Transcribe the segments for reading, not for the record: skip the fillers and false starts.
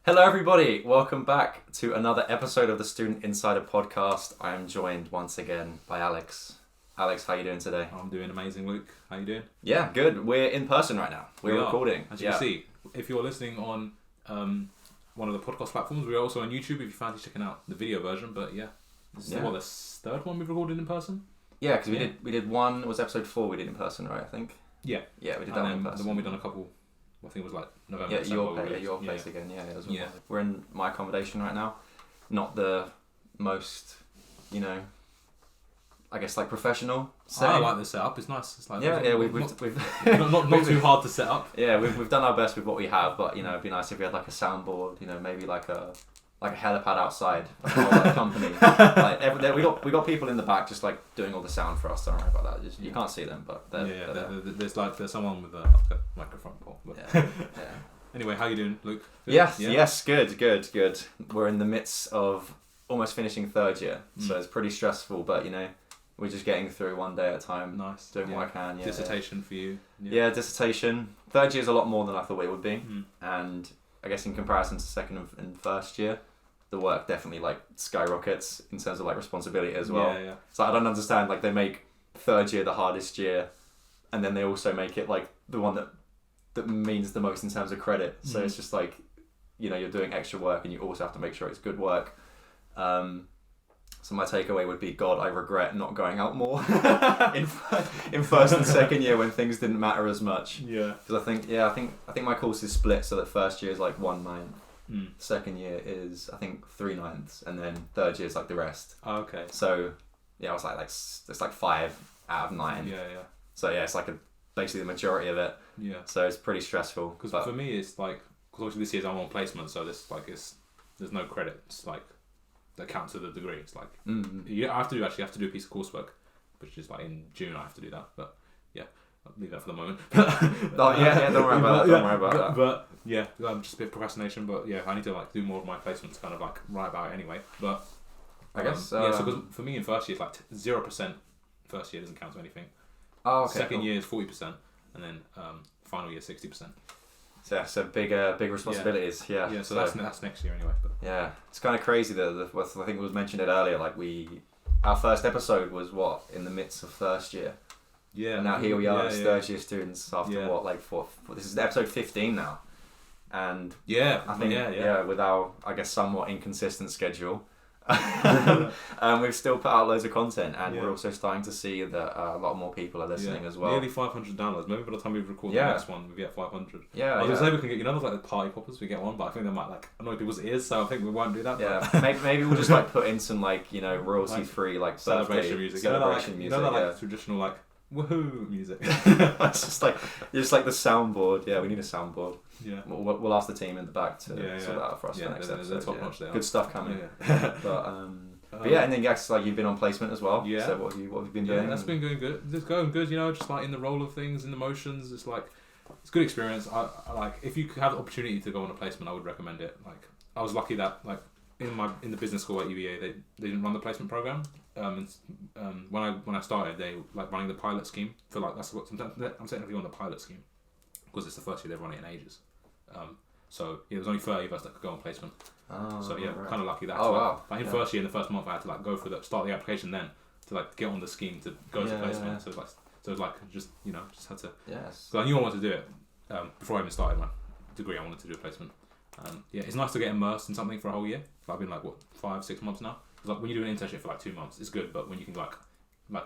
Hello everybody, welcome back to another episode of the Student Insider podcast. I am joined once again by Alex. Alex, how are you doing today? I'm doing amazing, Luke. How you doing? Yeah, good. We're in person right now. We're recording. As you can see, if you're listening on one of the podcast platforms, we're also on YouTube if you fancy checking out the video version. But yeah, this is the third one we've recorded in person? Yeah, because we did one, it was episode 4 we did in person, right, I think? Yeah. Yeah, we did that one in person. The one we done a couple, I think it was like November, Yeah, December. your place again. Yeah, it was Yeah. We're in my accommodation right now. Not the most, I guess like professional setting. I like the setup. It's nice. It's like we've not too hard to set up. Yeah, we've done our best with what we have, but it'd be nice if we had like a soundboard, maybe like a helipad outside, like a company. We got people in the back just like doing all the sound for us. Don't worry about that. You can't see them, but there's someone with a microphone pole. But yeah. Anyway, how you doing, Luke? Good? Yes, good. We're in the midst of almost finishing third year, so it's pretty stressful, but we're just getting through one day at a time. Nice. Doing what I can. Yeah. Dissertation for you. Yeah, dissertation. Third year is a lot more than I thought it would be, and I guess in comparison to second and first year, the work definitely like skyrockets in terms of like responsibility as well. Yeah. So I don't understand, like they make third year the hardest year, and then they also make it like the one that means the most in terms of credit. So it's just like, you're doing extra work and you also have to make sure it's good work. So my takeaway would be, God, I regret not going out more in first and second year when things didn't matter as much. Yeah. Because I think my course is split so that first year is like 1/9. Second year is I think 3/9, and then third year is like the rest. Oh, okay. So yeah, I was like it's like 5 out of 9. Yeah. So yeah, it's like basically the majority of it. Yeah. So it's pretty stressful. Because for me, it's like, because obviously this year's I'm on placement, so there's no credit. It's like that counts to the degree. It's like you have to do a piece of coursework, which is like in June I have to do that. But yeah, I'll leave that for the moment. Don't worry about that. But yeah, just a bit of procrastination. But yeah, I need to like do more of my placements, kind of like write about it anyway. But I guess so because for me in first year, it's like 0%. First year doesn't count to anything. Oh, okay. Second year is 40%, and then final year 60%. So big responsibilities. Yeah. Yeah. So that's next year anyway. But yeah, it's kind of crazy that I think it was mentioned it earlier. Like our first episode was in the midst of first year. Yeah. And now here we are as third year students after this is episode 15 now. And I think with our I guess somewhat inconsistent schedule, we've still put out loads of content, and we're also starting to see that a lot more people are listening as well. Nearly 500 downloads. Maybe by the time we record the next one, we get 500. Yeah, I was gonna say we can get like the party poppers. We get one, but I think they might like annoy people's ears, so I think we won't do that. Yeah, maybe we'll just like put in some royalty free like celebration music. Celebration music. Like traditional like woohoo music. It's just like the soundboard. Yeah, we need a soundboard. Yeah, we'll ask the team in the back to sort that out for us for next episode. Top notch there. Good stuff coming. But yeah, and then you've been on placement as well. Yeah. So what have you been doing? Yeah, that's been going good. It's going good. Just like in the roll of things, in the motions. It's like it's a good experience. I like if you have the opportunity to go on a placement, I would recommend it. Like I was lucky that like in the business school at UEA they didn't run the placement program. When I started, they like running the pilot scheme for like that's what I'm technically on the pilot scheme because it's the first year they've run it in ages. So yeah, there was only 30 of us that could go on placement. Oh, so yeah, right. kind of lucky that. Wow. Like in first year, in the first month, I had to like go for start the application then to like get on the scheme to go to placement. Yeah. So it was like just had to. Yes. So I knew I wanted to do it before I even started my degree. I wanted to do a placement. Yeah, it's nice to get immersed in something for a whole year. I've been like 5-6 months now. Like when you do an internship for like 2 months, it's good. But when you can like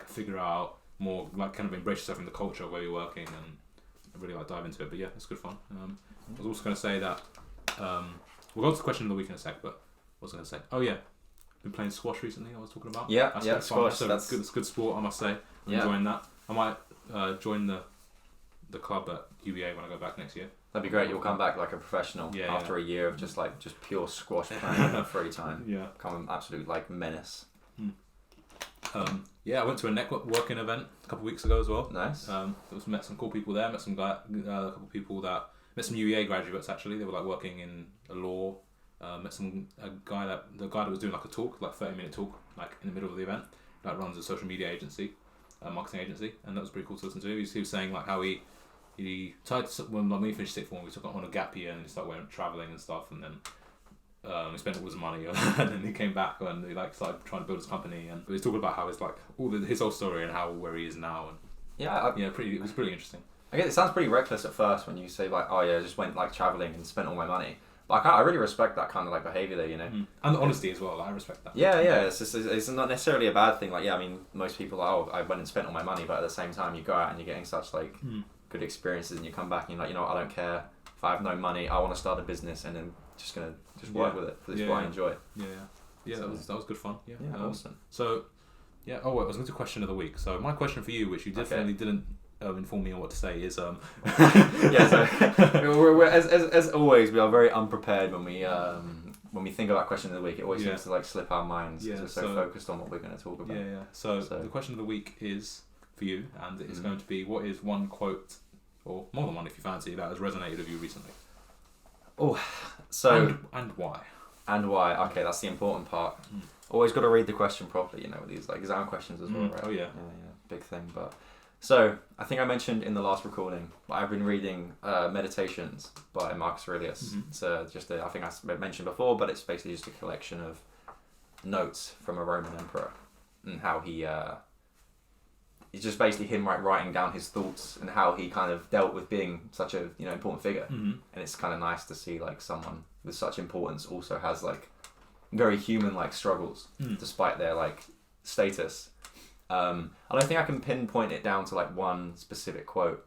figure out more, like kind of embrace yourself in the culture where you're working and really like dive into it. But yeah, it's good fun. I was also going to say that we'll go to the question of the week in a sec. But what was I going to say? Oh yeah, been playing squash recently. I was talking about. Yeah, squash. That's good sport, I must say. I'm enjoying that. I might join the club at UVA when I go back next year. That'd be great. You'll come back like a professional after a year of just pure squash playing in free time. Yeah, become an absolute like menace. I went to a networking event a couple of weeks ago as well. Nice. Met some cool people there. Met some a couple of people met some UEA graduates actually. They were like working in a law. Met the guy that was doing like a talk, like 30-minute talk, like in the middle of the event. That runs a social media agency, marketing agency, and that was pretty cool to listen to. He was saying like how he tried to, when he finished sixth form, we took on a gap year and he started traveling and stuff, and then he spent all his money, and then he came back and he like started trying to build his company, and he was talking about how it's like his whole story and how where he is now, and it was pretty interesting. I guess it sounds pretty reckless at first when you say like, oh yeah, I just went like traveling and spent all my money. But I really respect that kind of like behavior there, you know. And the honesty as well. I respect that. Yeah. It's not necessarily a bad thing. Like, yeah, I mean, most people are, I went and spent all my money, but at the same time, you go out and you're getting such like good experiences, and you come back and you're like, you know what, I don't care if I have no money. I want to start a business, and then just work with it. This is what I enjoy. Yeah. So, that was good fun. Yeah. Awesome. So, yeah. Oh wait, I was going to do question of the week. So my question for you, which you definitely didn't inform me on what to say, is So we're as always, we are very unprepared when we think about question of the week. It always seems to like slip our minds because we're so focused on what we're going to talk about. So the question of the week is for you, and it's going to be, what is one quote, or more than one if you fancy, that has resonated with you recently? Oh, so and why? And why? Okay, that's the important part. Always got to read the question properly, you know, with these like exam questions as well, right? Oh yeah, big thing. But so I think I mentioned in the last recording, I've been reading Meditations by Marcus Aurelius. It's just I think I mentioned before, but it's basically just a collection of notes from a Roman emperor and how he. It's just basically him writing down his thoughts and how he kind of dealt with being such a important figure. And it's kind of nice to see like someone with such importance also has like very human like struggles despite their like status. I don't think I can pinpoint it down to like one specific quote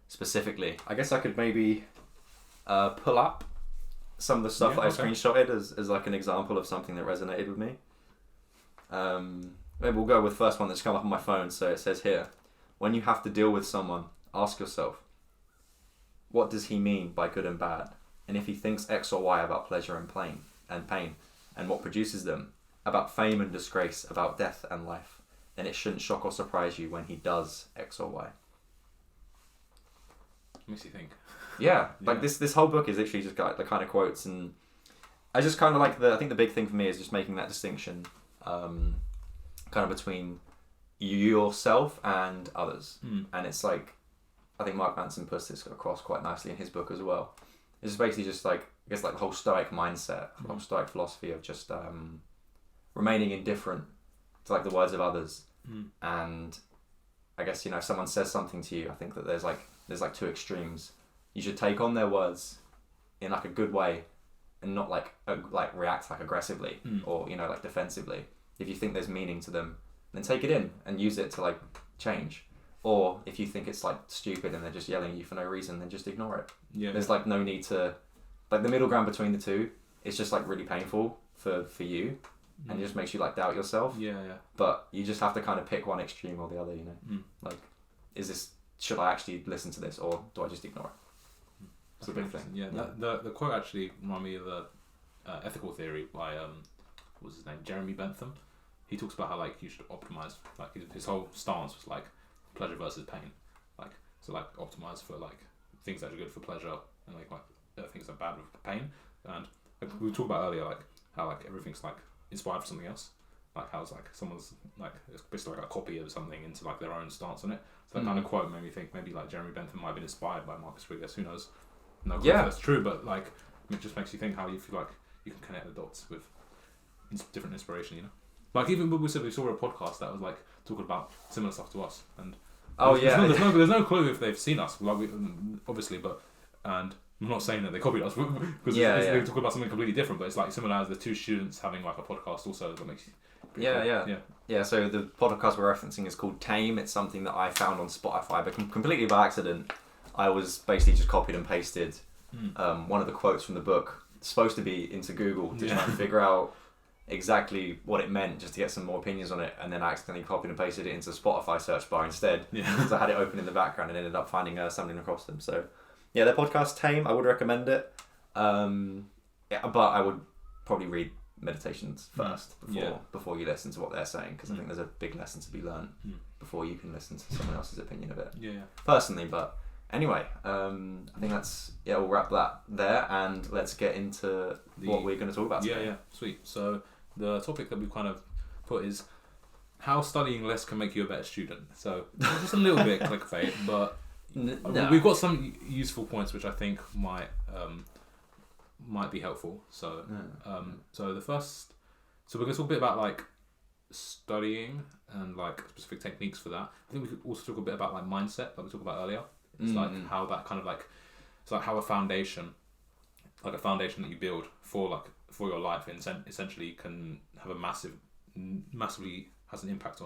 specifically. I guess I could maybe pull up some of the stuff that I screenshotted as like an example of something that resonated with me. Maybe we'll go with the first one that's come up on my phone. So it says here, when you have to deal with someone, ask yourself, what does he mean by good and bad? And if he thinks X or Y about pleasure and pain, and what produces them, about fame and disgrace, about death and life, then it shouldn't shock or surprise you when he does X or Y. Makes you think. Yeah, like this whole book is literally just got the kind of quotes, and I just kind of like I think the big thing for me is just making that distinction kind of between yourself and others. And it's like, I think Mark Manson puts this across quite nicely in his book as well. It's just basically just like, I guess like the whole Stoic mindset, the whole Stoic philosophy of just remaining indifferent to like the words of others. And I guess, if someone says something to you, I think that there's like two extremes. You should take on their words in like a good way and not like react like aggressively or like defensively. If you think there's meaning to them, then take it in and use it to like change. Or if you think it's like stupid and they're just yelling at you for no reason, then just ignore it. There's like no need to, like the middle ground between the two, it's just like really painful for you, and it just makes you like doubt yourself. But you just have to kind of pick one extreme or the other, like, should I actually listen to this or do I just ignore it? It's a big thing. The quote actually reminded me of the ethical theory by what's his name, Jeremy Bentham. He talks about how like you should optimize, like his whole stance was like pleasure versus pain, like optimize for like things that are good for pleasure and like things that are bad with pain. And like, we talked about earlier, like how like everything's like inspired for something else, like how it's like someone's like it's basically like a copy of something into like their own stance on it. So that kind of quote made me think maybe like Jeremy Bentham might have been inspired by Marcus Aurelius. Who knows? No, that's true, but like it just makes you think how you feel like you can connect the dots with different inspiration, Like even when we saw a podcast that was like talking about similar stuff to us, and there's no clue if they've seen us, like obviously, but and I'm not saying that they copied us because they talk about something completely different, but it's like similar as the two students having like a podcast also that makes you cool. So the podcast we're referencing is called Tame. It's something that I found on Spotify, but completely by accident. I was basically just copied and pasted one of the quotes from the book. It's supposed to be into Google to try and figure out exactly what it meant, just to get some more opinions on it, and then I accidentally copied and pasted it into Spotify search bar instead because I had it open in the background and ended up finding something across them. So their podcast Tame, I would recommend it, but I would probably read Meditations first before you listen to what they're saying, because I think there's a big lesson to be learned before you can listen to someone else's opinion of it personally. But anyway, I think we'll wrap that there and let's get into what we're going to talk about today. Sweet. So the topic that we kind of put is how studying less can make you a better student. So just a little bit clickbait, but we've got some useful points which I think might might be helpful. So so the first, so we're gonna talk a bit about like studying and like specific techniques for that. I think we could also talk a bit about like mindset, like we talked about earlier. It's like how that kind of like, it's like how a foundation that you build for your life, and essentially can have a massively has an impact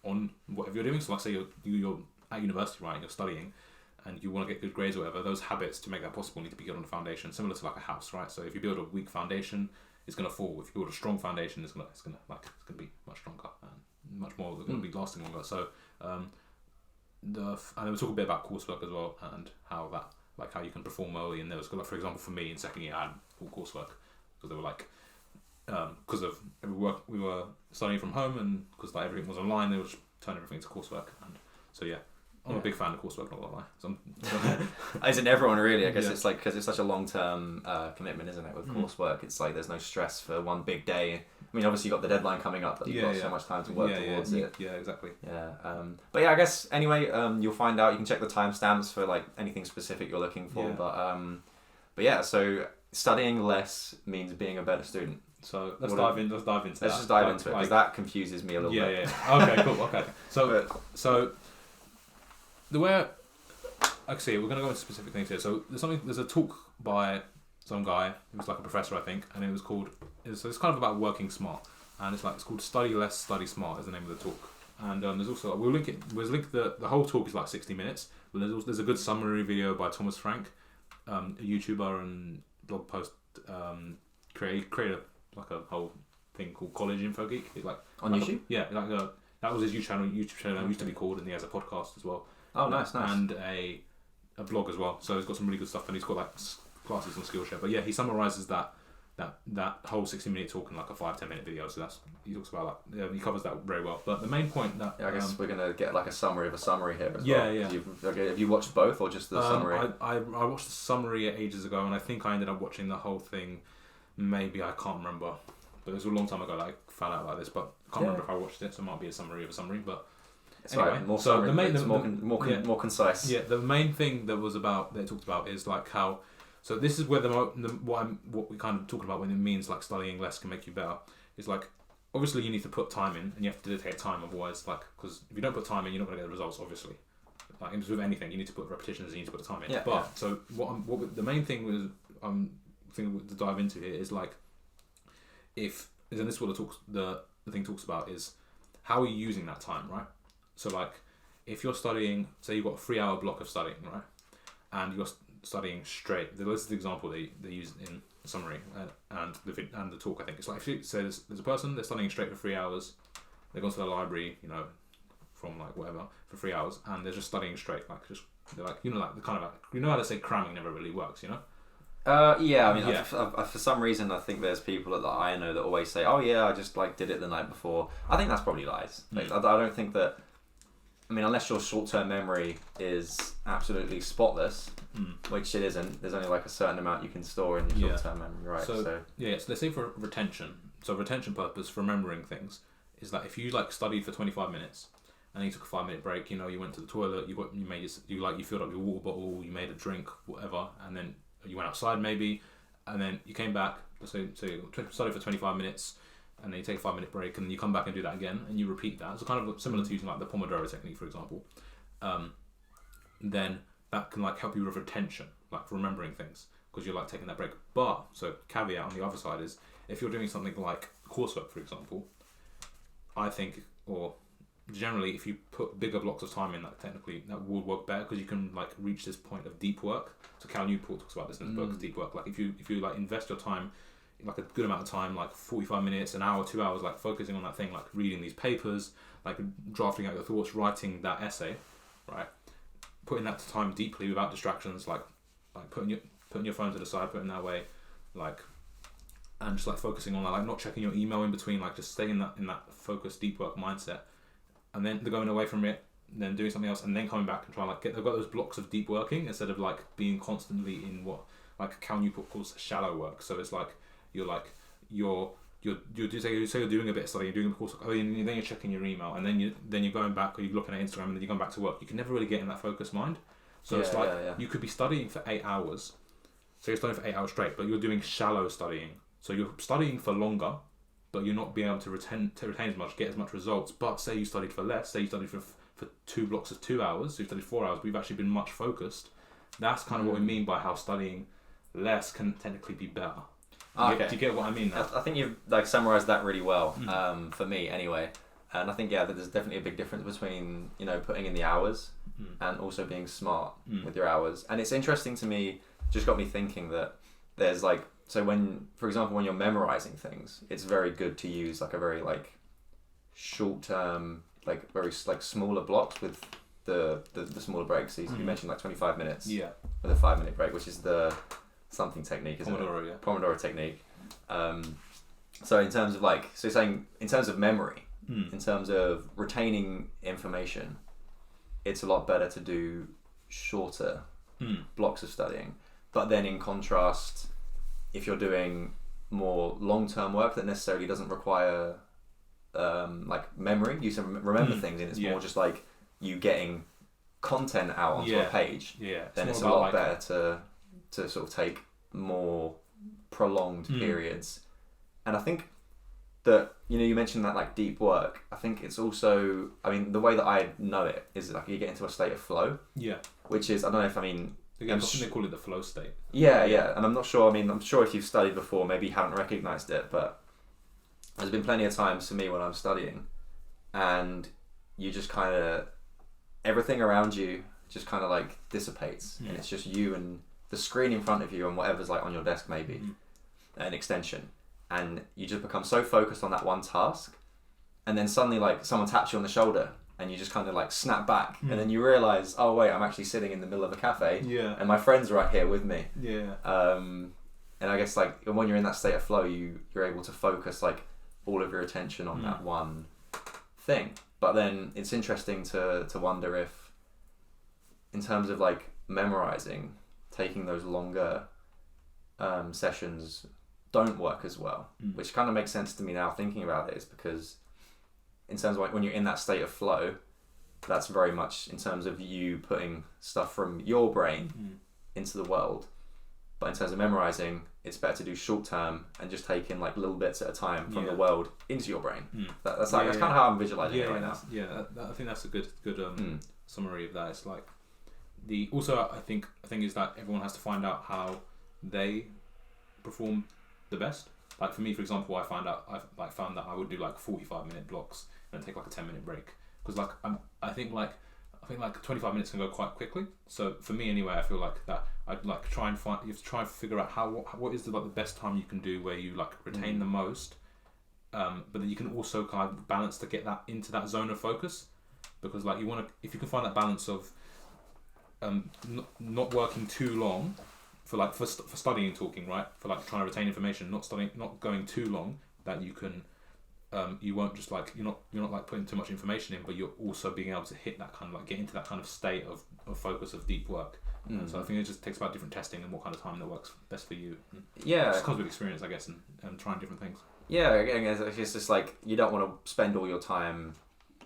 on whatever you're doing. So like say you're at university, right, and you're studying, and you want to get good grades or whatever. Those habits to make that possible need to be good on the foundation, similar to like a house, right? So if you build a weak foundation, it's gonna fall. If you build a strong foundation, it's gonna be mumuch stronger and much more. It's gonna be lasting longer. So and then we'll talk a bit about coursework as well, and how that, like how you can perform early. And there was, like, for example, for me in second year, I had all coursework because they were like, because of we were studying from home, and because like everything was online, they would just turn everything into coursework. And so yeah, I'm a big fan of coursework, not gonna lie. So isn't everyone really? I guess it's like, because it's such a long-term commitment, isn't it? With coursework, it's like there's no stress for one big day. I mean, obviously you've got the deadline coming up, but you've got so much time to work towards it. Yeah, exactly. Yeah, but yeah, I guess anyway, you'll find out. You can check the timestamps for like anything specific you're looking for. Yeah. But yeah, so studying less means being a better student. So let's dive into that. Let's just dive into it, because that confuses me a little bit. Yeah. Okay, cool. Okay. So the way actually we're gonna go into specific things here. So there's a talk by some guy who was like a professor, I think, and it was called. So it's kind of about working smart, and it's called Study Less, Study Smart is the name of the talk. And there's also we'll link the whole talk is like 60 minutes, but there's a good summary video by Thomas Frank, a YouTuber and blog post creator, like a whole thing called College Info Geek. It's like on YouTube. That was his YouTube channel. It used to be called, and he has a podcast as well. Oh, nice. And a blog as well. So he's got some really good stuff, and he's got like classes on Skillshare. But yeah, he summarizes that whole 60-minute talk in like a 5-10 minute video. So he talks about he covers that very well. But the main point that I guess we're gonna get like a summary of a summary here as well. Yeah. Have you watched both or just the summary? I watched the summary ages ago, and I think I ended up watching the whole thing. Maybe, I can't remember, but it was a long time ago that I found out like this. But I can't remember if I watched it, so it might be a summary of a summary. But anyway, right, more concise. Yeah, the main thing that it talked about is like how. So this is where what we kind of talking about when it means like studying less can make you better. Is like, obviously you need to put time in, and you have to dedicate time. Otherwise, like, because if you don't put time in, you're not going to get the results. Obviously, like with anything, you need to put repetitions, and you need to put the time in. Yeah, so what the main thing was thing to dive into here is like, and this is what the thing talks about is how are you using that time, right? So like, if you're studying, say you've got a 3-hour block of studying, right, and you're studying straight. This is the example they use in the summary and the talk. I think it's like, if there's a person, they're studying straight for 3 hours. They go to the library, from like whatever for 3 hours, and they're just studying straight. Like they're like like the kind of like, how they say cramming never really works, Yeah, I mean, for some reason, I think there's people that I know that always say, "Oh yeah, I just like did it the night before." I think that's probably lies. Like, I don't think that. I mean, unless your short-term memory is absolutely spotless, which it isn't. There's only like a certain amount you can store in your short-term memory, right? So let's say for retention. So retention purpose for remembering things is that if you like studied for 25 minutes and then you took a 5-minute break, you went to the toilet, you filled up your water bottle, you made a drink, whatever, and then you went outside maybe, and then you came back, so you studied for 25 minutes, and then you take a 5-minute break, and then you come back and do that again, and you repeat that. So kind of similar to using like the Pomodoro technique, for example. Then that can like help you with retention, like for remembering things, because you're like taking that break. But, so caveat on the other side is, if you're doing something like coursework, for example, I think, or generally, if you put bigger blocks of time in, that technically that would work better, because you can like reach this point of deep work. So Cal Newport talks about this in his book, deep work. Like if you like invest your time, like a good amount of time, like 45 minutes, an hour, 2 hours, like focusing on that thing, like reading these papers, like drafting out your thoughts, writing that essay, right? Putting that time deeply without distractions, like putting your phone to the side, putting that away, like, and just like focusing on that, like not checking your email in between, like just staying in that focused deep work mindset. And then they're going away from it, then doing something else, and then coming back and trying they've got those blocks of deep working instead of like being constantly in what like Cal Newport calls shallow work. So it's like you're doing a bit of study, you're doing a course, then you're checking your email, and then you're going back, or you're looking at Instagram, and then you're going back to work. You can never really get in that focused mind. So it's like you could be studying for 8 hours, So you're studying for 8 hours straight, but you're doing shallow studying. So you're studying for longer, but you're not being able to retain as much, get as much results. But say you studied for less, say you studied for 2 blocks of 2 hours, so you studied 4 hours, but you've actually been much focused. That's kind of what we mean by how studying less can technically be better. Do you get what I mean now? I think you've like summarised that really well, for me anyway. And I think, that there's definitely a big difference between, putting in the hours and also being smart with your hours. And it's interesting to me, just got me thinking that there's like, so when, for example, when you're memorising things, it's very good to use like a very like short term, like very like smaller blocks with the smaller breaks. So you mentioned like 25 minutes with a 5-minute break, which is the something technique, isn't Pomodoro, it? Pomodoro technique. So in terms of like, so you're saying in terms of memory, in terms of retaining information, it's a lot better to do shorter blocks of studying. But then in contrast, if you're doing more long-term work that necessarily doesn't require like memory, you can remember things, and it's more just like you getting content out onto a page, then it's a lot better to sort of take more prolonged periods. And I think that, you mentioned that like deep work, I think it's also, the way that I know it is like you get into a state of flow, which is, I don't know if, Again, they call it the flow state. Yeah, and I'm not sure, I'm sure if you've studied before, maybe you haven't recognised it, but there's been plenty of times for me when I'm studying and you just kind of, everything around you just kind of like dissipates, and it's just you and the screen in front of you and whatever's like on your desk, maybe an extension, and you just become so focused on that one task, and then suddenly like someone taps you on the shoulder and you just kind of like snap back, and then you realise, oh wait, I'm actually sitting in the middle of a cafe, and my friend's right here with me. And I guess like when you're in that state of flow, you're able to focus like all of your attention on that one thing. But then it's interesting to wonder if, in terms of like memorising, taking those longer sessions don't work as well, which kind of makes sense to me now thinking about it, is because in terms of like when you're in that state of flow, that's very much in terms of you putting stuff from your brain into the world. But in terms of memorising, it's better to do short term and just take in like little bits at a time from the world into your brain. That's kind of how I'm visualising it right now. I think that's a good summary of that. It's like also I think is that everyone has to find out how they perform the best. Like for me, for example, I found that I would do like 45-minute blocks and then take like a 10-minute break, because like I think like 25 minutes can go quite quickly. So for me anyway, I feel like that I'd like you have to try and figure out what is the best time you can do where you like retain the most, but then you can also kind of balance to get that into that zone of focus, because like if you can find that balance of not working too long for studying and talking, right, for like trying to retain information, not going too long, that you can you won't just like you're not like putting too much information in, but you're also being able to hit that kind of like get into that kind of state of focus of deep work. So I think it just takes about different testing and what kind of time that works best for you. It just comes with experience, I guess, and trying different things. Again, it's just like you don't want to spend all your time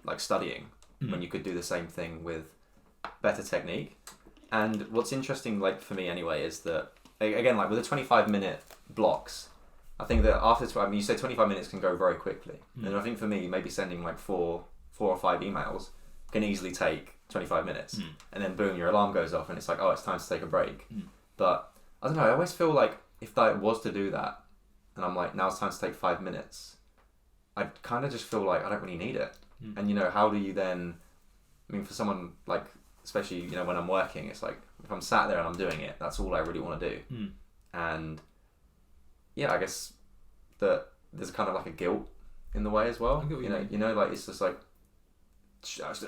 like studying when you could do the same thing with better technique. And what's interesting, like for me anyway, is that again, like with the 25-minute blocks, I think that after you say 25 minutes can go very quickly, and I think for me, maybe sending like four or five emails can easily take 25 minutes, and then boom, your alarm goes off, and it's like, oh, it's time to take a break. But I don't know, I always feel like if I was to do that, and I'm like, now it's time to take 5 minutes, I'd kind of just feel like I don't really need it. And how do you then? For someone like, especially when I'm working, it's like if I'm sat there and I'm doing it, that's all I really want to do. And I guess that there's kind of like a guilt in the way as well. Like it's just like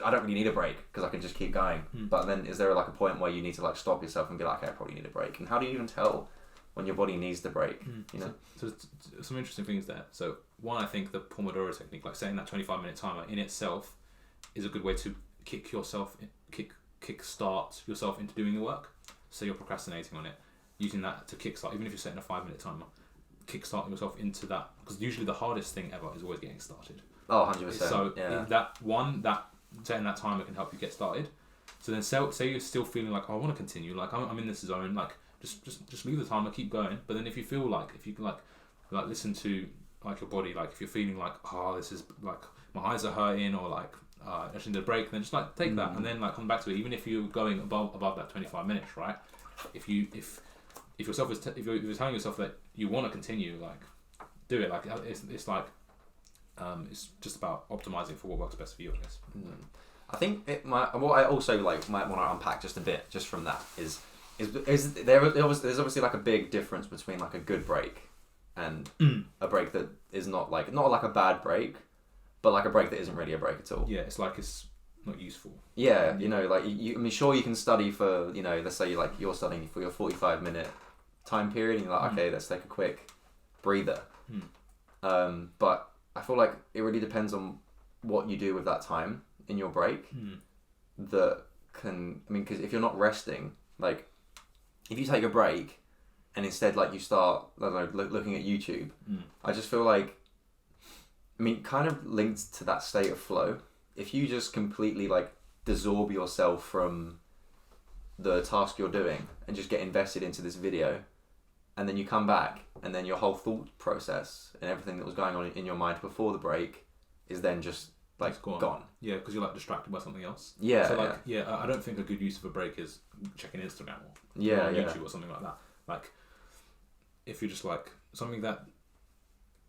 I don't really need a break because I can just keep going. But then is there like a point where you need to like stop yourself and be like, okay, I probably need a break? And how do you even tell when your body needs the break? So some interesting things there. So one, I think the Pomodoro technique, like setting that 25-minute timer in itself, is a good way to kickstart yourself into doing the work. So you're procrastinating on it, using that to kickstart, even if you're setting a 5-minute timer, kickstarting yourself into that, because usually the hardest thing ever is always getting started. 100%. So that setting that timer can help you get started. So then say you're still feeling like, oh, I want to continue, like I'm in this zone, like just leave the timer, keep going. But then if you feel like, if you can like listen to like your body, like if you're feeling like, oh, this is like my eyes are hurting, or like I just need a break, then just like take that and then like come back to it. Even if you're going above that 25 minutes, right? If you're telling yourself that you want to continue, like do it. Like it's like it's just about optimizing for what works best for you, I guess. I think what I also like might want to unpack just a bit just from that is there's obviously like a big difference between like a good break and a break that is not like a bad break, but like a break that isn't really a break at all. Yeah, it's like it's not useful. Yeah, you know, like I mean, sure you can study for, you know, let's say you're studying for your 45-minute time period, and you're like, okay, let's take a quick breather. But I feel like it really depends on what you do with that time in your break. That can, I mean, because if you're not resting, like if you take a break and instead like you start, I don't know, looking at YouTube, I just feel like, I mean, kind of linked to that state of flow. If you just completely like dissolve yourself from the task you're doing and just get invested into this video, and then you come back and then your whole thought process and everything that was going on in your mind before the break is then just like gone. Yeah, because you're like distracted by something else. Yeah. So like, I don't think a good use of a break is checking Instagram or YouTube or something like that. Like, if you're just like something that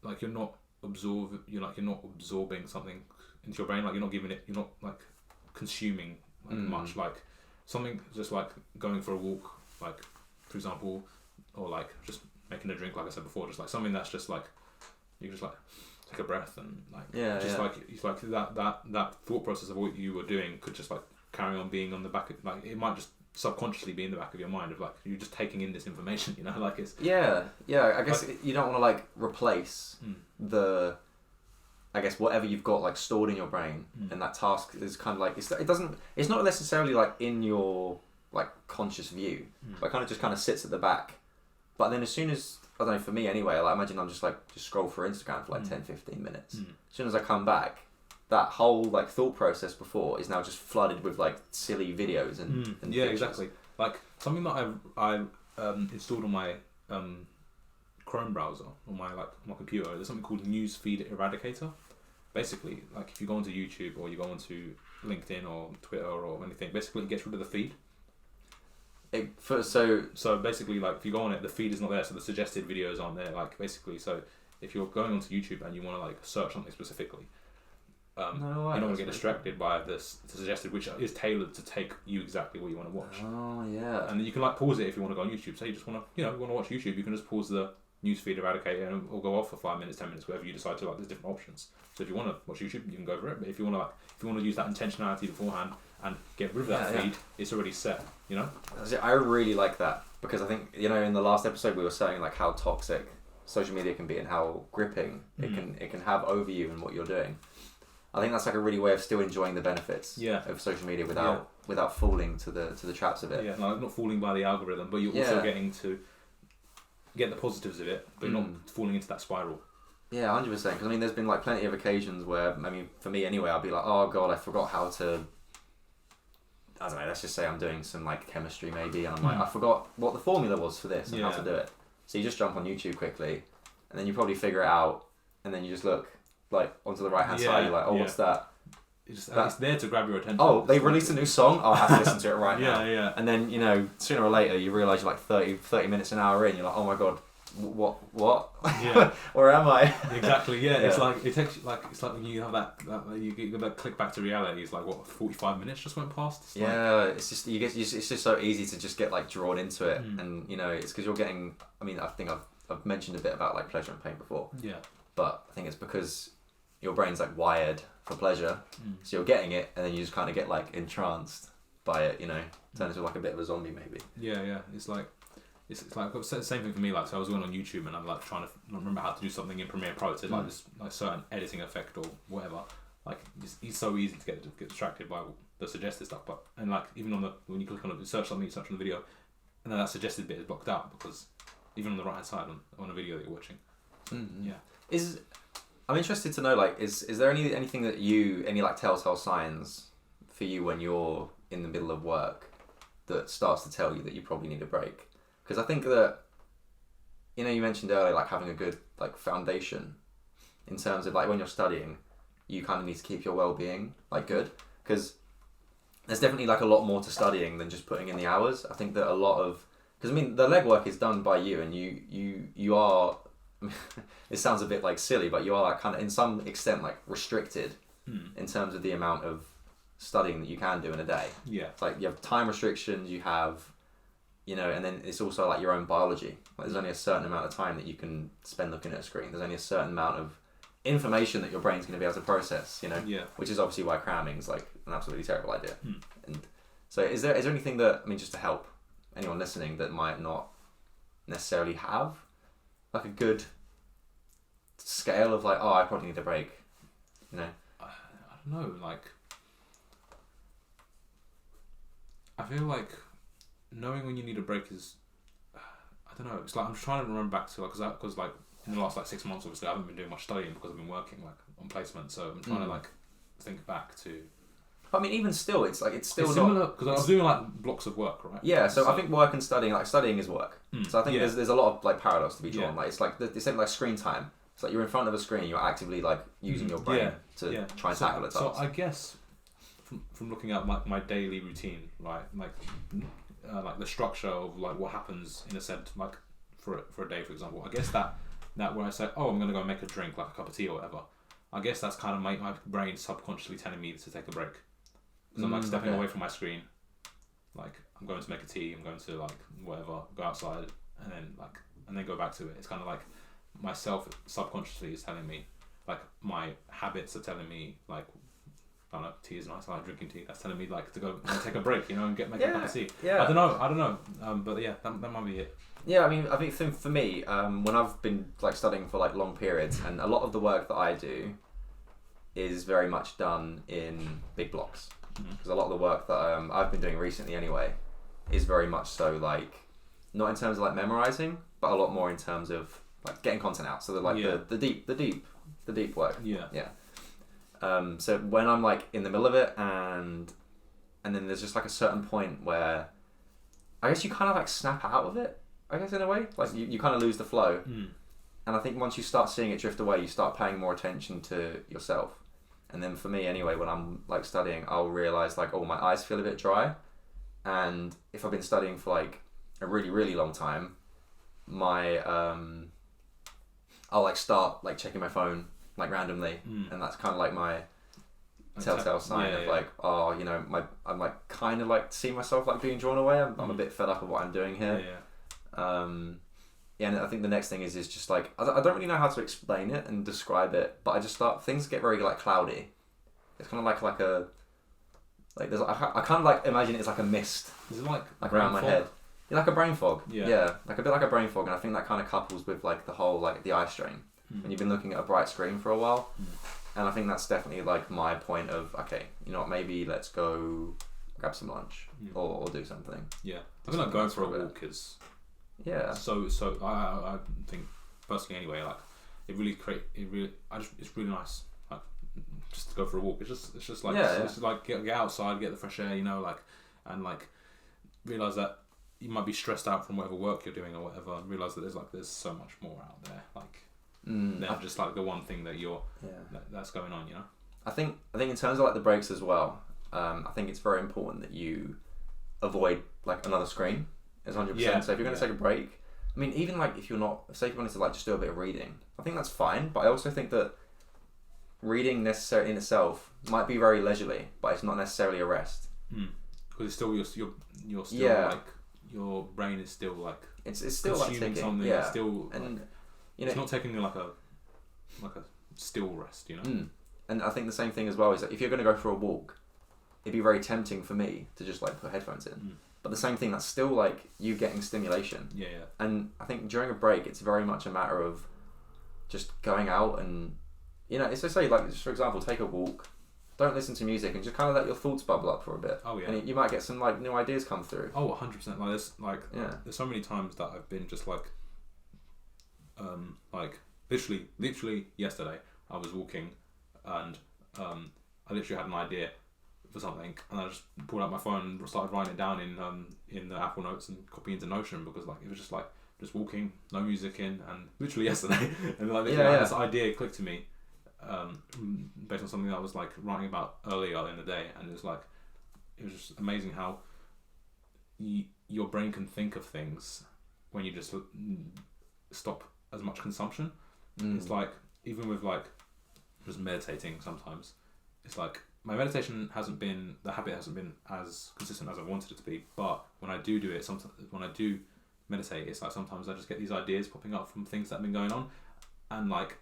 like you're not absorbing something into your brain, like you're not like consuming like much, like something just like going for a walk, like for example, or like just making a drink, like I said before, just like something that's just like you can just like take a breath and like like it's like that thought process of what you were doing could just like carry on being on the back of, like it might just subconsciously be in the back of your mind of like you're just taking in this information, you know, like it's I guess like, you don't want to like replace the, I guess, whatever you've got like stored in your brain, and that task is kind of like it's not necessarily like in your like conscious view, but it kind of sits at the back. But then as soon as, I don't know, for me anyway, like imagine I'm just scroll through Instagram for like 10-15 minutes. As soon as I come back, that whole like thought process before is now just flooded with like silly videos and yeah, pictures. exactly. Like something that I installed on my Chrome browser on my computer. There's something called Newsfeed Eradicator. Basically, like if you go onto YouTube or you go onto LinkedIn or Twitter or anything, basically it gets rid of the feed. So basically, like if you go on it, the feed is not there, so the suggested videos aren't there. Like basically, so if you're going onto YouTube and you want to like search something specifically, you're not going to get distracted by this suggested, which is tailored to take you exactly what you want to watch. Oh yeah. And then you can like pause it if you want to go on YouTube. Say you just want to, want to watch YouTube, you can just pause the newsfeed eradicator and it'll go off for 5 minutes, 10 minutes, whatever you decide to. Like, there's different options. So if you want to watch YouTube, you can go for it. But if you want to use that intentionality beforehand and get rid of that feed, it's already set. You know. I really like that because I think in the last episode we were saying like how toxic social media can be and how gripping it can have over you and what you're doing. I think that's like a really way of still enjoying the benefits of social media without falling to the traps of it. Yeah, like not falling by the algorithm, but you're also getting to get the positives of it, but not falling into that spiral. Yeah, 100%. Because I mean, there's been like plenty of occasions where, I mean, for me anyway, I'll be like, oh god, I forgot how to. I don't know. Let's just say I'm doing some like chemistry maybe, and I'm like, I forgot what the formula was for this and how to do it. So you just jump on YouTube quickly, and then you probably figure it out, and then you just look like onto the right hand side. You're like, oh, what's that? It's there to grab your attention. Oh, they released a new song. Oh, I have to listen to it right now. Yeah. And then sooner or later you realise you're like 30 minutes an hour in. You're like, oh my god, what? Yeah. Where am I? Exactly. Yeah. It's like it takes it's like when you have that you get that click back to reality. It's like 45 minutes just went past. It's just it's just so easy to just get like drawn into it, and it's because you're getting. I mean, I think I've mentioned a bit about like pleasure and pain before. Yeah. But I think it's because your brain's like wired for pleasure, so you're getting it, and then you just kind of get like entranced by it. Turn into like a bit of a zombie maybe. Yeah. It's like the same thing for me. Like, so I was going on YouTube and I'm like trying to remember how to do something in Premiere Pro to like this like certain editing effect or whatever. Like it's so easy to get distracted by the suggested stuff. But and like even when you click on it, search something, you search on the video, and then that suggested bit is blocked out because even on the right hand side on a video that you're watching. Yeah. I'm interested to know, like, is there anything that any like telltale signs for you when you're in the middle of work that starts to tell you that you probably need a break? because I think that, you know, you mentioned earlier like having a good like foundation in terms of like when you're studying, you kind of need to keep your well-being like good, because there's definitely like a lot more to studying than just putting in the hours. I think that a lot of, because I mean the legwork is done by you, and you are it sounds a bit like silly, but you are like kind of in some extent like restricted in terms of the amount of studying that you can do in a day. Yeah. It's like you have time restrictions, you have, you know, and then it's also like your own biology. Like there's only a certain amount of time that you can spend looking at a screen. There's only a certain amount of information that your brain's going to be able to process, you know? Yeah. Which is obviously why cramming is like an absolutely terrible idea. And so is there anything that, I mean, just to help anyone listening that might not necessarily have like a good scale of like, oh, I probably need a break, you know? I don't know, like, I feel like knowing when you need a break is, I don't know, it's like I'm trying to remember back to, like, because like in the last like 6 months, obviously I haven't been doing much studying because I've been working like on placement, so I'm trying to like think back to. I mean, even still, it's still not similar, because I was doing like blocks of work, right? Yeah, so I think work and studying, like studying is work. So I think there's a lot of like parallels to be drawn. Like it's like the same like screen time. It's like you're in front of a screen, you're actively like using your brain to try and tackle a task. So I guess from looking at my daily routine, right, like the structure of like what happens in a sense, like for a day, for example, I guess that where I say, oh, I'm gonna go make a drink, like a cup of tea or whatever. I guess that's kind of my brain subconsciously telling me to take a break. Because I'm like stepping away from my screen, like I'm going to make a tea, I'm going to like whatever, go outside, and then go back to it. It's kind of like myself subconsciously is telling me, like my habits are telling me, like, I don't know, tea is nice, I like drinking tea. That's telling me like to go take a break, you know, and make a cup of tea. Yeah. I don't know. But yeah, that might be it. Yeah, I mean, I think for me, when I've been like studying for like long periods, and a lot of the work that I do is very much done in big blocks. Because a lot of the work that I've been doing recently anyway is very much so like not in terms of like memorizing, but a lot more in terms of like getting content out. So like the deep work. So when I'm like in the middle of it, and then there's just like a certain point where I guess you kind of like snap out of it, I guess, in a way. Like you kind of lose the flow. And I think once you start seeing it drift away, you start paying more attention to yourself. And then for me anyway, when I'm like studying, I'll realise like, oh, my eyes feel a bit dry. And if I've been studying for like a really, really long time, my I'll like start like checking my phone like randomly, and that's kind of like my telltale sign of like, oh, you know, I'm like kind of like see myself like being drawn away. I'm a bit fed up of what I'm doing here. And I think the next thing is just like, I don't really know how to explain it and describe it, but I just things get very like cloudy. It's kind of like a, like there's, I kind of like imagine it's like a mist. Is it like around my head? Yeah, like a brain fog. Yeah. Like a bit like a brain fog, and I think that kind of couples with like the whole like the eye strain when you've been looking at a bright screen for a while. And I think that's definitely like my point of, okay, you know what, maybe let's go grab some lunch or do something. Yeah, I feel like going for a walk is. Yeah. So I think personally anyway, like it's really nice, like just to go for a walk. It's just like it's just like get outside, get the fresh air, you know, like, and like realize that you might be stressed out from whatever work you're doing or whatever, and realize that there's so much more out there, like than just like the one thing that that's going on, you know. I think in terms of like the breaks as well, I think it's very important that you avoid like another screen. Is 100%. So if you're going to take a break, I mean, even like if you're not, say if you wanted to like just do a bit of reading, I think that's fine. But I also think that reading necessarily in itself might be very leisurely, but it's not necessarily a rest. Because it's still you're still like your brain is still like it's still like ticking. Something. Yeah. It's still and like, you know, it's not taking like a still rest, you know. And I think the same thing as well is that if you're going to go for a walk, it'd be very tempting for me to just like put headphones in. But the same thing, that's still like you getting stimulation. Yeah. And I think during a break, it's very much a matter of just going out and, you know, it's to say like, just for example, take a walk, don't listen to music, and just kind of let your thoughts bubble up for a bit. Oh yeah. And you might get some like new ideas come through. Oh, 100%. Like there's so many times that I've been just like literally yesterday I was walking and I literally had an idea for something, and I just pulled out my phone and started writing it down in the Apple Notes and copying into Notion, because like it was just like just walking, no music in, and literally yesterday, and like this idea clicked to me, based on something that I was like writing about earlier in the day, and it was just amazing how your brain can think of things when you just stop as much consumption. It's like, even with like just meditating sometimes, it's like my meditation the habit hasn't been as consistent as I wanted it to be, but when I do it, sometimes when I do meditate, it's like sometimes I just get these ideas popping up from things that have been going on, and like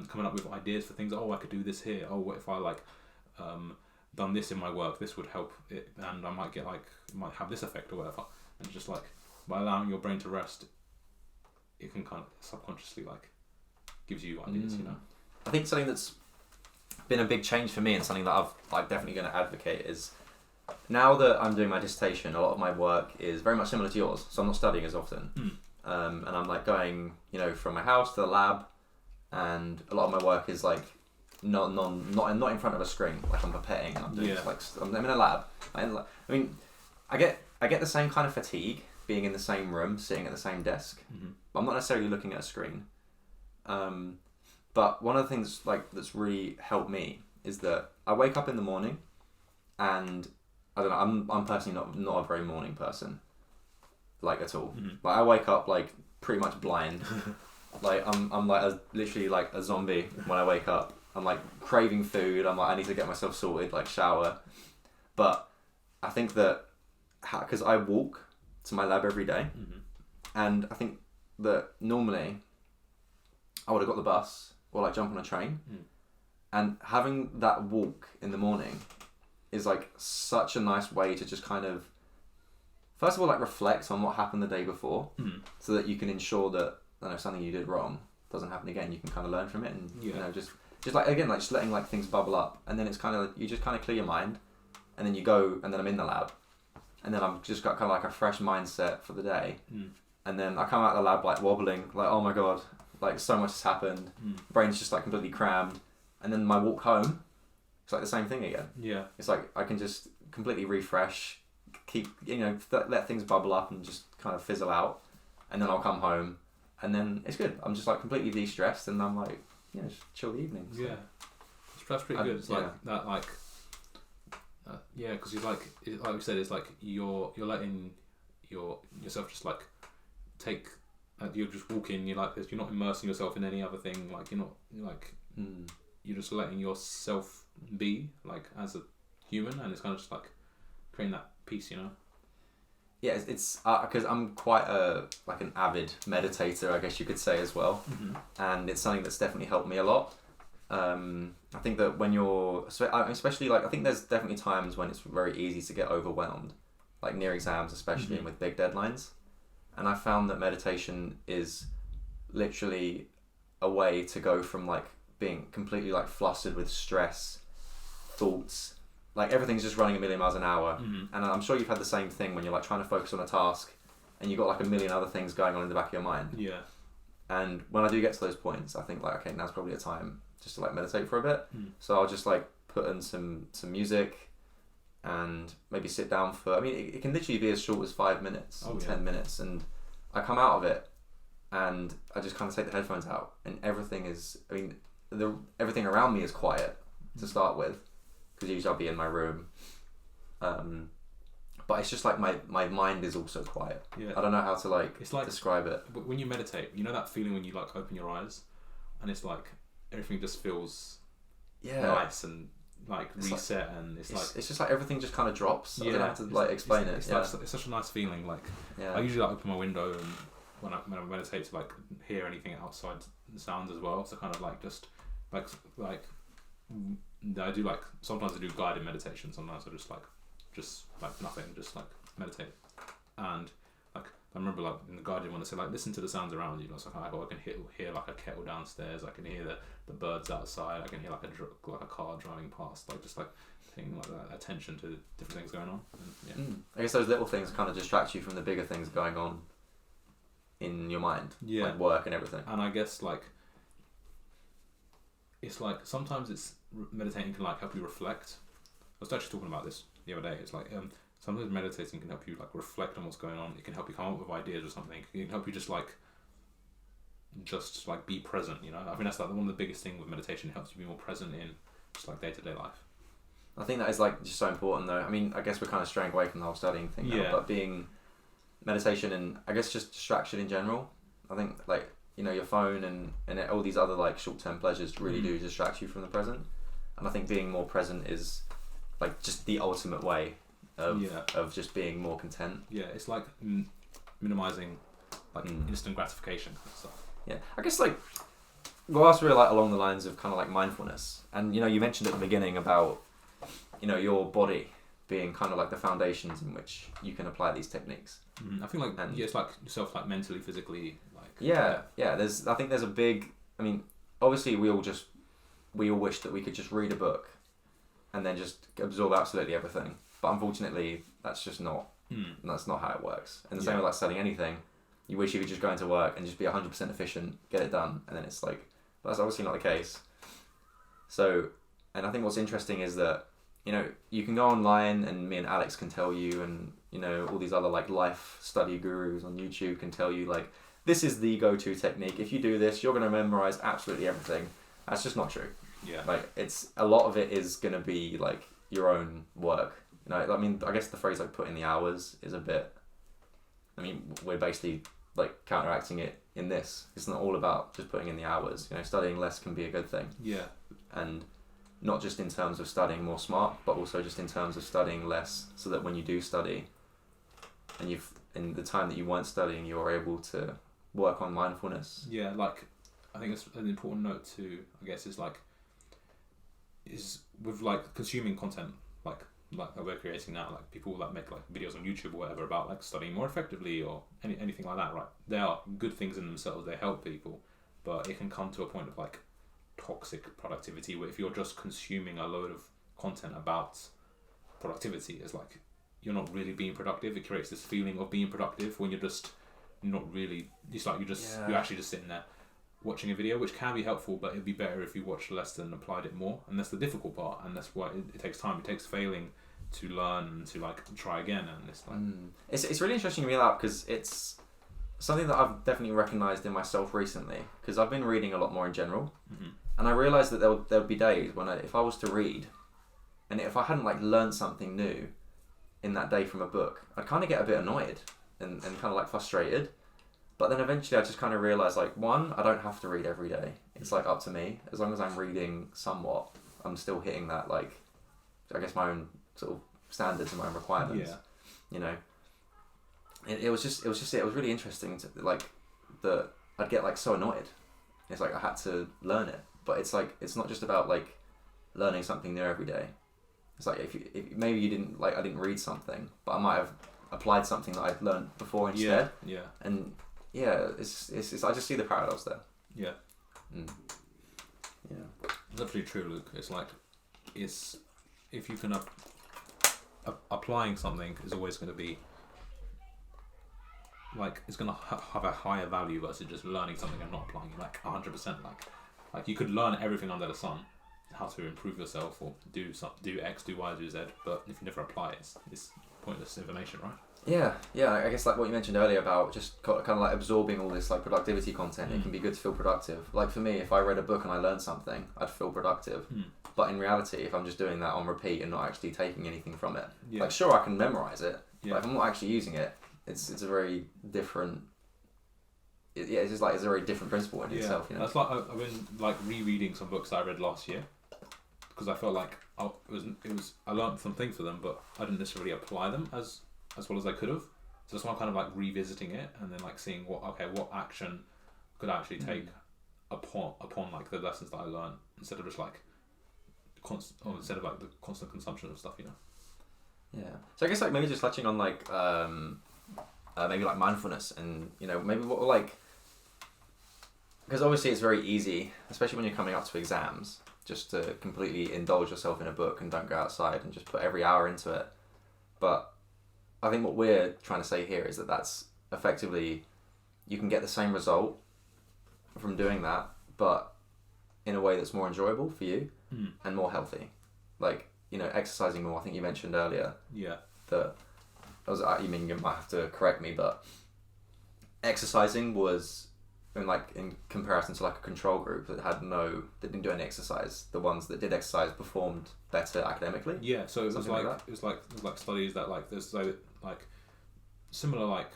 coming up with ideas for things. Oh, I could do this here. Oh, what if I like done this in my work? This would help it, and I might have this effect or whatever. And just like by allowing your brain to rest, it can kind of subconsciously like gives you ideas, you know. I think something that's been a big change for me, and something that I've like definitely going to advocate, is now that I'm doing my dissertation, a lot of my work is very much similar to yours, so I'm not studying as often. And I'm like going, you know, from my house to the lab, and a lot of my work is like not in front of a screen. Like I'm pipetting, and I'm doing like I'm in a lab. I mean, I get the same kind of fatigue being in the same room, sitting at the same desk. But I'm not necessarily looking at a screen. But one of the things like that's really helped me is that I wake up in the morning, and I don't know, I'm personally not a very morning person, like at all. Like I wake up like pretty much blind. Like I'm like literally like a zombie when I wake up. I'm like craving food. I'm like, I need to get myself sorted, like shower. But I think that because I walk to my lab every day, and I think that normally I would have got the bus or like jump on a train, and having that walk in the morning is like such a nice way to just kind of, first of all, like reflect on what happened the day before, so that you can ensure that, I don't know, something you did wrong doesn't happen again. You can kind of learn from it, and you know, just like again, like just letting like things bubble up, and then it's kind of, you just kind of clear your mind, and then you go, and then I'm in the lab, and then I've just got kind of like a fresh mindset for the day, and then I come out of the lab like wobbling, like oh my god, like so much has happened, brain's just like completely crammed, and then my walk home, it's like the same thing again. It's like I can just completely refresh, keep, you know, let things bubble up and just kind of fizzle out, and then I'll come home, and then it's good. I'm just like completely de-stressed, and I'm like, yeah, just chill the evening. So. That's pretty good. It's like that, like because you like we said, it's like you're letting yourself just like take. You're just walking. You're not immersing yourself in any other thing. Like you're just letting yourself be like as a human, and it's kind of just like creating that peace, you know. Yeah, it's because I'm quite like an avid meditator, I guess you could say as well, and it's something that's definitely helped me a lot. I think that when you're, especially like, I think there's definitely times when it's very easy to get overwhelmed, like near exams especially, and with big deadlines. And I found that meditation is literally a way to go from like being completely like flustered with stress, thoughts, like everything's just running a million miles an hour. And I'm sure you've had the same thing when you're like trying to focus on a task and you've got like a million other things going on in the back of your mind. And when I do get to those points, I think like, okay, now's probably a time just to like meditate for a bit. So I'll just like put in some music and maybe sit down for, I mean, it can literally be as short as 5 minutes, 10 minutes. And I come out of it and I just kind of take the headphones out, and everything is, I mean, everything around me is quiet to start with, because usually I'll be in my room. But it's just like my mind is also quiet. I don't know how to like describe it. When you meditate, you know that feeling when you like open your eyes and it's like everything just feels nice and like reset, like, and it's just like everything just kind of drops. I don't know how to like explain it. It's such a nice feeling. Like I usually like open my window and when I meditate to like hear anything outside the sounds as well. So kind of like just like I do like, sometimes I do guided meditation. Sometimes I just like nothing, just like meditate. And like I remember like in the guided one, they say like listen to the sounds around you. It's like I can hear like a kettle downstairs. I can hear the birds outside. I can hear like a car driving past. Like just like paying like that attention to different things going on. And, I guess those little things kind of distract you from the bigger things going on in your mind, like work and everything. And I guess like it's like sometimes meditating can like help you reflect was actually talking about this the other day. It's like sometimes meditating can help you like reflect on what's going on. It can help you come up with ideas or something. It can help you just be present. You know, I think that's like one of the biggest things with meditation. It helps you be more present in just like day-to-day life. I think that is like just so important though. I mean, I guess we're kind of straying away from the whole studying thing now, but being meditation and I guess just distraction in general. I think like, you know, your phone and all these other like short-term pleasures really do distract you from the present. And I think being more present is like just the ultimate way of just being more content. Yeah, it's like minimizing like instant gratification and stuff. Yeah, I guess like, well, that's really like along the lines of kind of like mindfulness. And, you know, you mentioned at the beginning about, you know, your body being kind of like the foundations in which you can apply these techniques. I think like, it's like yourself, like mentally, physically, like. Yeah. I think there's a big, I mean, obviously we all wish that we could just read a book and then just absorb absolutely everything. But unfortunately, that's just not, that's not how it works. And the same with like studying anything. You wish you could just go into work and just be 100% efficient, get it done. And then it's like, that's obviously not the case. So, and I think what's interesting is that, you know, you can go online and me and Alex can tell you, and, you know, all these other like life study gurus on YouTube can tell you like, this is the go-to technique. If you do this, you're going to memorize absolutely everything. That's just not true. Yeah. Like, it's, a lot of it is going to be like your own work. You know, I mean, I guess the phrase like put in the hours is a bit, I mean, we're basically like counteracting it in this. It's not all about just putting in the hours. You know, studying less can be a good thing. Yeah. And not just in terms of studying more smart, but also just in terms of studying less, so that when you do study and in the time that you weren't studying, you're able to work on mindfulness. Yeah, like, I think it's an important note too, I guess, is with like consuming content, like that we're creating now, like people that make like videos on YouTube or whatever about like studying more effectively or anything like that, right? They are good things in themselves, they help people, but it can come to a point of like toxic productivity where if you're just consuming a load of content about productivity, it's like you're not really being productive. It creates this feeling of being productive when you're just not really, it's like you're actually just sitting there watching a video, which can be helpful, but it'd be better if you watched less and applied it more. And that's the difficult part, and that's why it takes time. It takes failing to learn and to like try again. And it's like it's really interesting to me that, because it's something that I've definitely recognized in myself recently, because I've been reading a lot more in general, and I realized that there would be days when if I was to read, and if I hadn't like learned something new in that day from a book, I'd kind of get a bit annoyed and kind of like frustrated. But then eventually I just kind of realised, like, one, I don't have to read every day. It's like up to me. As long as I'm reading somewhat, I'm still hitting that, like, I guess my own sort of standards and my own requirements. Yeah. You know, it was really interesting to, like, that I'd get like so annoyed. It's like I had to learn it, but it's like it's not just about like learning something new every day. It's like if maybe you didn't like I didn't read something, but I might have applied something that I'd learned before instead. Yeah. And yeah, it's I just see the parallels there. Yeah. Yeah. It's absolutely true, Luke. It's like, if you can applying something is always going to be like, it's going to have a higher value versus just learning something and not applying it, like 100%. Like you could learn everything under the sun, how to improve yourself or do X, do Y, do Z, but if you never apply it, it's pointless information, right? Yeah, I guess like what you mentioned earlier about just kind of like absorbing all this like productivity content, it can be good to feel productive. Like for me, if I read a book and I learned something, I'd feel productive. But in reality, if I'm just doing that on repeat and not actually taking anything from it, like sure I can memorize it, but if I'm not actually using it, it's a very different. It's just like it's a very different principle in itself. You know? That's like I've been like rereading some books that I read last year because I felt like I learned some things for them, but I didn't necessarily apply them as well as I could have. So that's why I'm kind of like revisiting it and then like seeing what action could I actually take upon like the lessons that I learned instead of just like instead of like the constant consumption of stuff, you know. Yeah. So I guess like maybe just touching on like maybe like mindfulness and you know maybe what like, because obviously it's very easy, especially when you're coming up to exams, just to completely indulge yourself in a book and don't go outside and just put every hour into it. But I think what we're trying to say here is that that's effectively, you can get the same result from doing that, but in a way that's more enjoyable for you and more healthy. Like, exercising more. I think you mentioned earlier Yeah. that you mean you might have to correct me, but exercising was in comparison to like a control group that didn't do any exercise. The ones that did exercise performed better academically. Yeah. So it was Something like it was like studies that like there's like similar like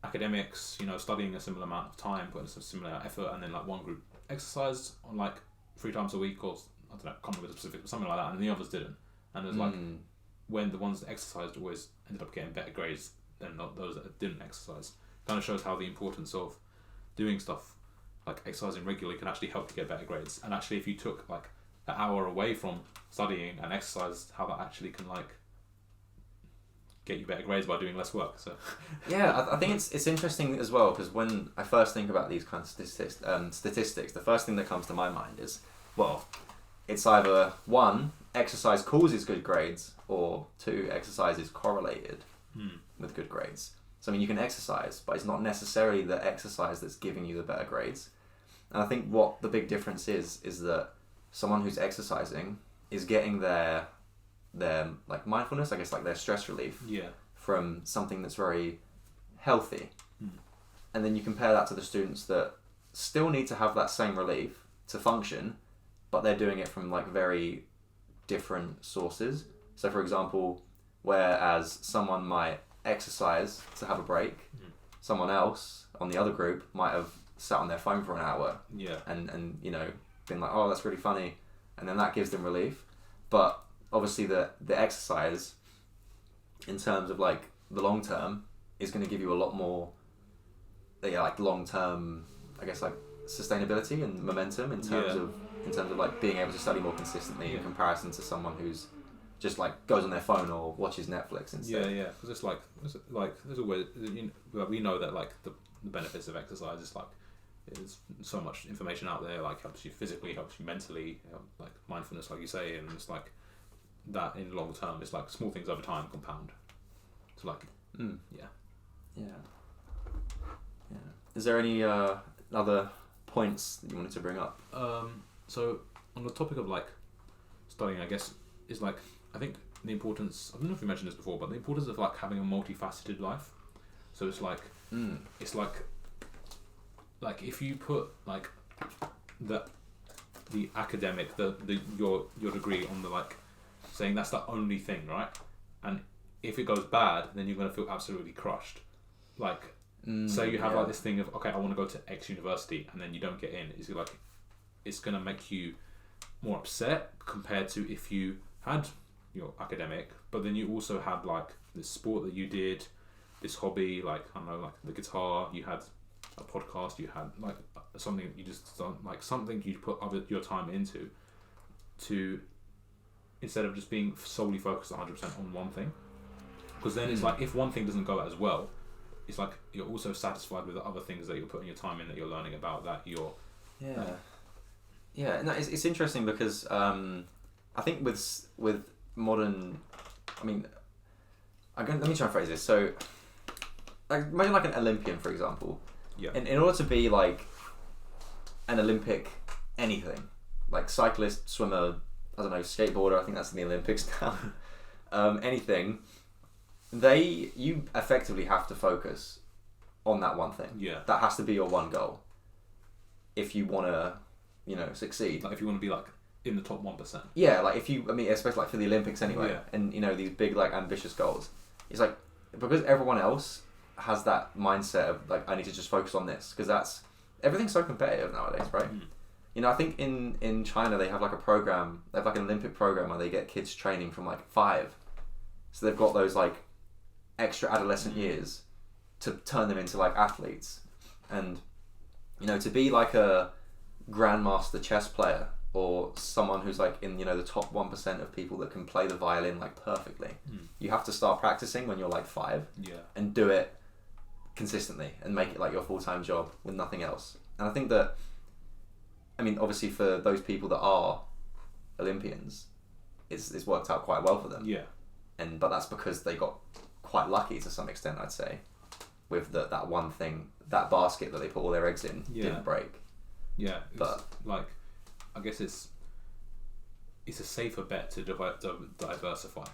academics, studying a similar amount of time, putting some similar effort, and then like one group exercised on like 3 times a week, or I don't know, can't remember the specific, but something like that, and the others didn't. And there's like when the ones that exercised always ended up getting better grades than those that didn't exercise. Kind of shows how the importance of doing stuff like exercising regularly can actually help you get better grades. And actually, if you took like an hour away from studying and exercised, how that actually can like get you better grades by doing less work. So yeah, I think it's interesting as well, because when I first think about these kinds of statistics, the first thing that comes to my mind is, well, it's either 1, exercise causes good grades, or 2, exercise is correlated with good grades. So I mean, you can exercise, but it's not necessarily the exercise that's giving you the better grades. And I think what the big difference is that someone who's exercising is getting their like mindfulness, I guess, like their stress relief from something that's very healthy. And then you compare that to the students that still need to have that same relief to function, but they're doing it from like very different sources. So for example, whereas someone might exercise to have a break, someone else on the other group might have sat on their phone for an hour and been like, oh, that's really funny, and then that gives them relief. But obviously the exercise, in terms of like the long term, is going to give you a lot more like long term, I guess, like sustainability and momentum in terms of like being able to study more consistently in comparison to someone who's just like goes on their phone or watches Netflix instead. Yeah, because it's like there's always, we know that like the benefits of exercise is like there's so much information out there, like helps you physically, helps you mentally, like mindfulness, like you say, and it's like that in long term, it's like small things over time compound. It's like yeah. Is there any other points that you wanted to bring up? So on the topic of like studying, I guess, is like, I think the importance, I don't know if we mentioned this before, but the importance of like having a multifaceted life. So it's like it's like if you put like the academic, your degree on the like saying that's the only thing, right? And if it goes bad, then you're gonna feel absolutely crushed. Like say you have like this thing of, okay, I want to go to X university, and then you don't get in. It's like it's gonna make you more upset compared to if you had your academic, but then you also had like this sport that you did, this hobby, like I don't know, like the guitar, you had a podcast, you had like something you just don't, like something you put your time into, to instead of just being solely focused 100% on one thing. Because then it's like if one thing doesn't go as well, it's like you're also satisfied with the other things that you're putting your time in, that you're learning about, that you're and it's interesting because I think with modern, I mean, let me try and phrase this. So, like, imagine like an Olympian, for example. Yeah. In order to be like an Olympic anything, like cyclist, swimmer, I don't know, skateboarder, I think that's in the Olympics now. Anything, you effectively have to focus on that one thing. Yeah. That has to be your one goal if you want to, succeed. Like if you want to be like in the top 1%. Yeah, like especially like for the Olympics anyway, and these big like ambitious goals. It's like, because everyone else has that mindset of like, I need to just focus on this, because everything's so competitive nowadays, right? I think in China they have like a program, they have like an Olympic program where they get kids training from like 5, so they've got those like extra adolescent years to turn them into like athletes, and to be like a grandmaster chess player, or someone who's like in the top 1% of people that can play the violin like perfectly. You have to start practicing when you're like 5, and do it consistently and make it like your full-time job with nothing else. And I think that, I mean, obviously for those people that are Olympians, it's worked out quite well for them. But that's because they got quite lucky to some extent, I'd say, with that one thing, that basket that they put all their eggs in didn't break. But like, I guess it's it's a safer bet to diversify,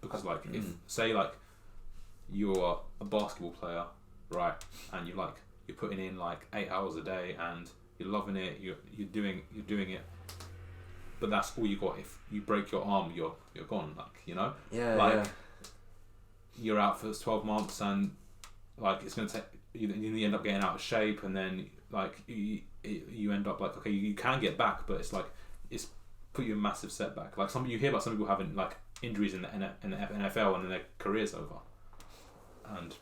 because like if say like you're a basketball player, right, and you're putting in like 8 hours a day and you're loving it, you're doing it, but that's all you got. If you break your arm, you're gone. You're out for 12 months and like it's gonna take you end up getting out of shape, and then like you end up like, okay, you can get back, but it's like it's put you in a massive setback. Like you hear about some people having like injuries in the NFL and then their career's over. And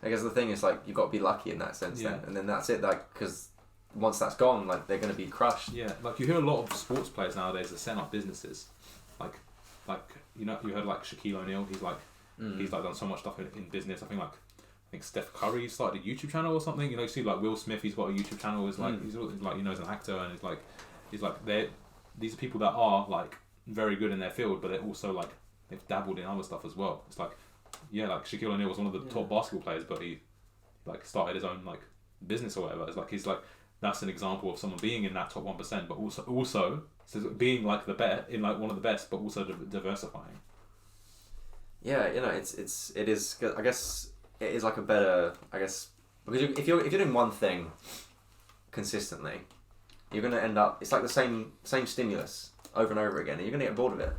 I guess the thing is like you've got to be lucky in that sense, then, and then that's it. Like because once that's gone, like they're going to be crushed. Yeah, like you hear a lot of sports players nowadays that set up businesses, like you heard like Shaquille O'Neal. He's like done so much stuff in business. I think Steph Curry started a YouTube channel or something. You see like Will Smith, he's got a YouTube channel. He's like he's like he's an actor, and he's like these are people that are like very good in their field, but they're also like they've dabbled in other stuff as well. It's like like Shaquille O'Neal was one of the top basketball players, but he like started his own like business or whatever. It's like he's like that's an example of someone being in that top 1%, but also being like the best in like one of the best, but also diversifying. Yeah, it is. I guess it is like a better. I guess because if you're doing one thing consistently, you're gonna end up. It's like the same stimulus over and over again, and you're gonna get bored of it.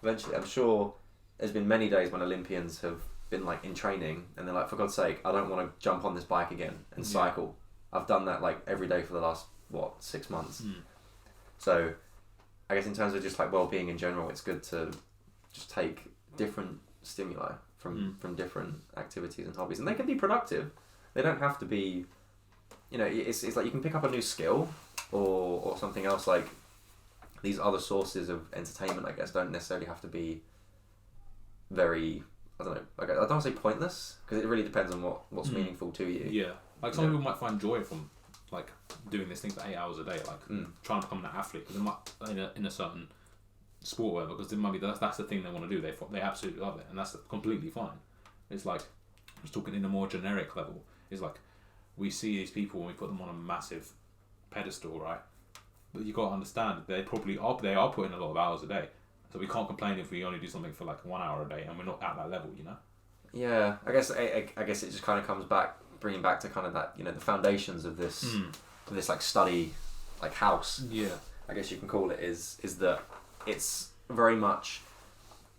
Eventually, I'm sure there's been many days when Olympians have been like in training, and they're like, for God's sake, I don't want to jump on this bike again and cycle. I've done that like every day for the last 6 months. So, I guess in terms of just like well-being in general, it's good to just take different stimuli from different activities and hobbies, and they can be productive. They don't have to be, it's like you can pick up a new skill or something else. Like these other sources of entertainment, I guess, don't necessarily have to be very, I don't know, I don't want to say pointless, because it really depends on what's meaningful to you. Yeah, like some people might find joy from like doing this thing for 8 hours a day, like trying to become an athlete, because they might in a certain sport or whatever, because it might be that's the thing they want to do. They absolutely love it, and that's completely fine. It's like just talking in a more generic level. It's like we see these people and we put them on a massive pedestal, right? But you got to understand they are putting a lot of hours a day. So we can't complain if we only do something for like 1 hour a day and we're not at that level, Yeah, I guess it just kind of comes back, bringing back to kind of that, the foundations of this this like study, like house. Yeah. I guess you can call it is that it's very much,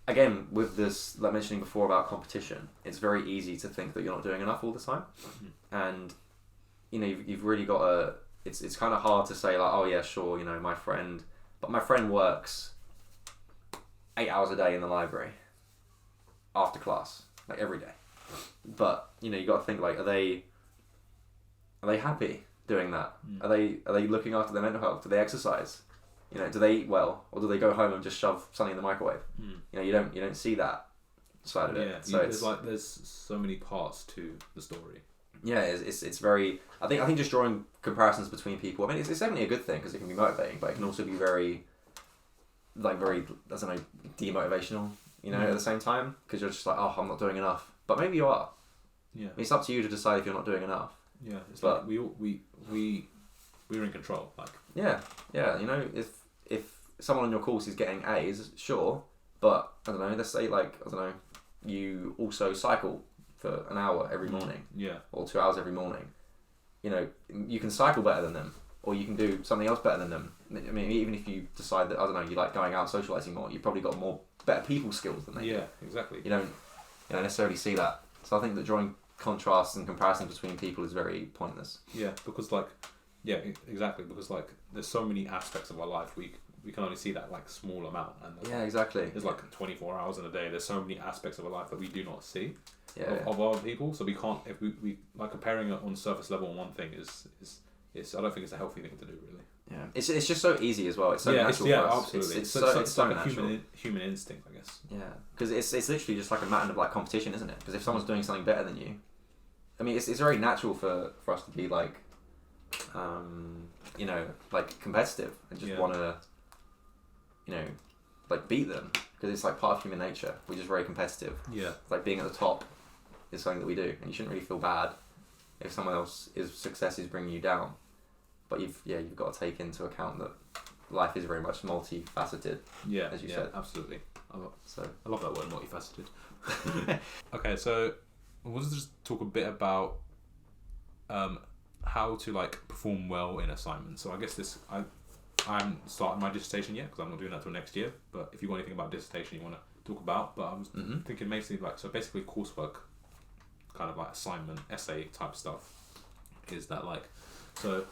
again, with this, like mentioning before about competition, it's very easy to think that you're not doing enough all the time, and you've really got to. It's kind of hard to say like, oh yeah, sure, my friend works 8 hours a day in the library after class, like every day. But you got to think like, are they happy doing that? Are they looking after their mental health? Do they exercise? Do they eat well, or do they go home and just shove something in the microwave? You don't see that side of it. Yeah, so there's so many parts to the story. Yeah, it's very. I think just drawing comparisons between people. I mean, it's definitely a good thing because it can be motivating, but it can also be very, I don't know, demotivational. At the same time, because you're just like, oh, I'm not doing enough. But maybe you are. Yeah. It's up to you to decide if you're not doing enough. Yeah, it's like we're in control. Like. Yeah. If someone on your course is getting A's, sure, but I don't know. Let's say you also cycle for an hour every morning. Yeah. Or 2 hours every morning. You can cycle better than them, or you can do something else better than them. I mean, even if you decide that, I don't know, you like going out and socialising more, you've probably got better people skills than they do. Yeah, exactly. You don't necessarily see that. So I think that drawing contrasts and comparisons between people is very pointless. Yeah, because exactly, because like there's so many aspects of our life we can only see that like small amount, and exactly. There's like 24 hours in a day. There's so many aspects of our life that we do not see. Of other people, so we can't, if we like comparing it on surface level on one thing is I don't think it's a healthy thing to do, really. Yeah, it's just so easy as well. It's so natural for us. Absolutely. It's so like natural. a human instinct, I guess. Yeah, because it's literally just like a matter of like competition, isn't it? Because if someone's doing something better than you, I mean, it's very natural for us to be like, like competitive and just want to, like beat them, because it's like part of human nature. We're just very competitive. Yeah. It's like being at the top is something that we do, and you shouldn't really feel bad if someone else's success is bringing you down. But you've got to take into account that life is very much multifaceted. Yeah, as you yeah, said. absolutely. I So love that word, multifaceted. Okay, so we'll just talk a bit about how to like perform well in assignments. So I guess I haven't started my dissertation yet because I'm not doing that till next year. But if you want anything about dissertation you want to talk about, but I was thinking basically basically coursework, kind of like assignment, essay type stuff, is that like so.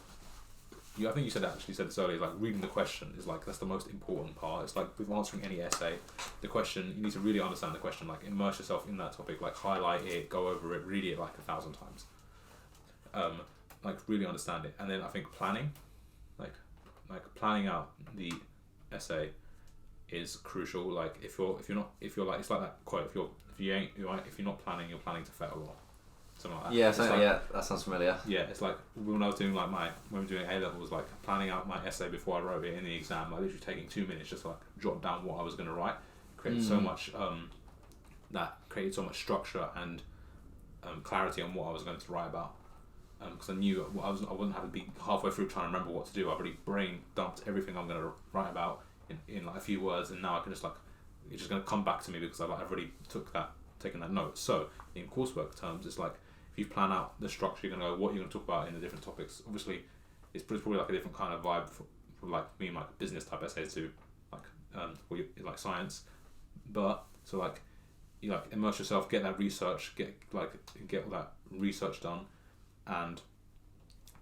I think you said this earlier. Like reading the question is like that's the most important part. It's like with answering any essay, the question you need to really understand the question. Like immerse yourself in that topic. Like highlight it, go over it, read it like 1,000 times. Like really understand it, and then I think planning, like planning out the essay, is crucial. Like if you're like it's like that quote. If you're not planning, you're planning to fail. Or something like that. Yeah, that sounds familiar. Yeah, it's like when I was doing when we were doing A levels, like planning out my essay before I wrote it in the exam, like literally taking 2 minutes just to like jot down what I was going to write, created so much structure and clarity on what I was going to write about. Because I knew I wouldn't have to be halfway through trying to remember what to do. I've already brain dumped everything I'm going to write about in like a few words, and now I can just like it's just going to come back to me because I've already taken that note. So in coursework terms, it's like if you plan out the structure, you're going to go what you're going to talk about in the different topics. Obviously, it's probably like a different kind of vibe for like me and like business type essays to like science. But so like you like immerse yourself, get that research, get all that research done, and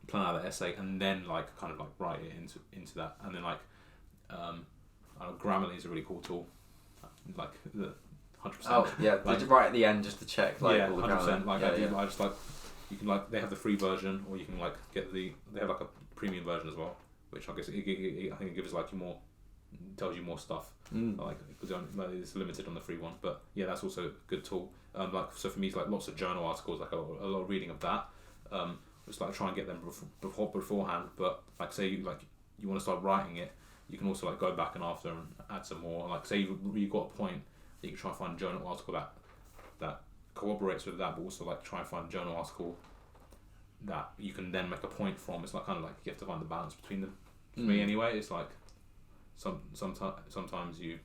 plan out the essay, and then like kind of like write it into that, and then like Grammarly is a really cool tool, like the 100%. Oh yeah, like, right at the end just to check like all the 100%. Like yeah, I just like you can like they have the free version, or you can like get they have like a premium version as well, which I guess I think it gives like tells you more stuff. Like because it's limited on the free one, but yeah, that's also a good tool. Like so for me, it's like lots of journal articles, like a lot of reading of that. Just like try and get them beforehand, but like say you want to start writing it, you can also like go back and after and add some more. Like say you got a point, you can try and find a journal article that corroborates with that, but also like try and find a journal article that you can then make a point from. It's like kind of like you have to find the balance between them. For me anyway, it's like sometimes you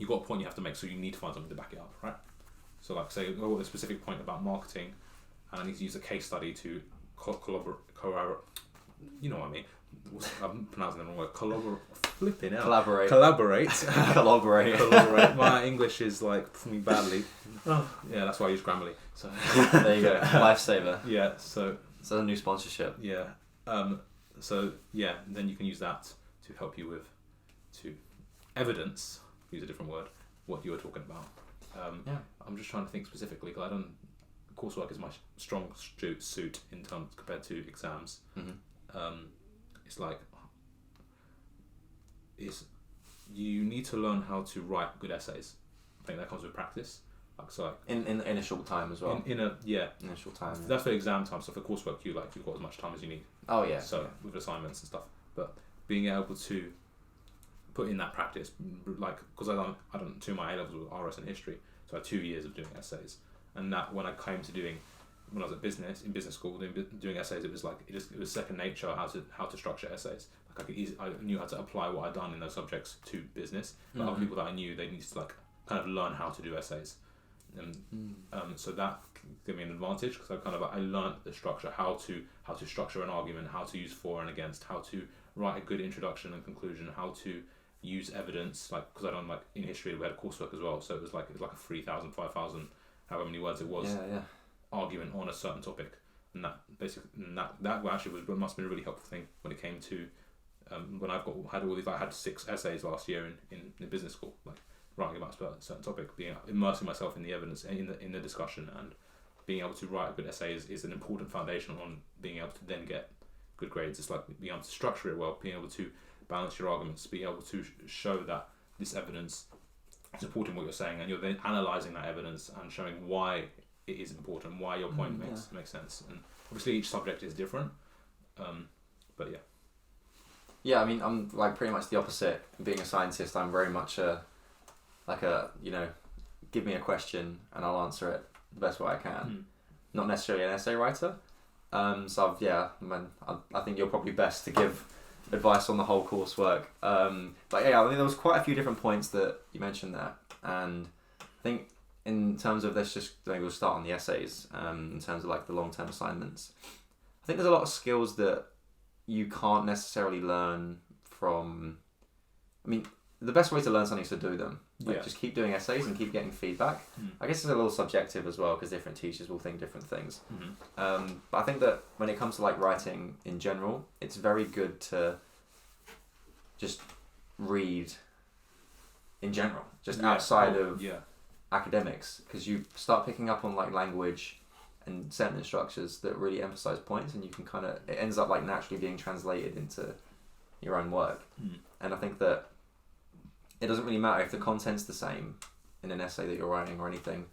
got a point you have to make, so you need to find something to back it up, right? So like say I've got a specific point about marketing, and I need to use a case study to collaborate. You know what I mean? I'm pronouncing the wrong word. Flipping out. Collaborate. Collaborate. My English is like performing badly. Oh. Yeah, that's why I use Grammarly. So there you go. Lifesaver. Yeah. So a new sponsorship. Yeah. So yeah, then you can use that to help you to evidence. Use a different word. What you were talking about. I'm just trying to think specifically because coursework is my strong suit in terms compared to exams. It's like you need to learn how to write good essays. I think that comes with practice. Like so, in a short time as well. In a short time. Yeah. That's for exam time. So for coursework, you've got as much time as you need. Oh yeah. So with assignments and stuff, but being able to put in that practice, like because I done 2 of my A levels with RS and history, so I had 2 years of doing essays, and that when I came to when I was at business school doing essays, it was second nature how to structure essays. Like I knew how to apply what I'd done in those subjects to business, but other people that I knew, they needed to like kind of learn how to do essays, and so that gave me an advantage because I learned the structure, how to structure an argument, how to use for and against, how to write a good introduction and conclusion, how to use evidence, like because I done like in history we had coursework as well, so it was like a 3,000, 5,000, however many words it was. Yeah. Argument on a certain topic, and that actually must have been a really helpful thing when it came to when I had 6 essays last year in business school, like writing about a certain topic, immersing myself in the evidence in the discussion, and being able to write a good essay is an important foundation on being able to then get good grades. It's like being able to structure it well, being able to balance your arguments, being able to show that this evidence is supporting what you're saying, and you're then analysing that evidence and showing why it is important, why your point makes sense. And obviously each subject is different, but yeah. Yeah, I mean, I'm like pretty much the opposite. Being a scientist, I'm very much give me a question and I'll answer it the best way I can. Not necessarily an essay writer. I think you're probably best to give advice on the whole coursework. But yeah, I mean, there was quite a few different points that you mentioned there, and I think in terms of maybe we'll start on the essays. In terms of like the long-term assignments, I think there's a lot of skills that you can't necessarily learn from. I mean, the best way to learn something is to do them. Like, just keep doing essays and keep getting feedback. I guess it's a little subjective as well because different teachers will think different things. But I think that when it comes to like writing in general, it's very good to just read in general, just outside of academics, because you start picking up on like language and sentence structures that really emphasize points, and you can it ends up like naturally being translated into your own work. And I think that it doesn't really matter if the content's the same in an essay that you're writing or anything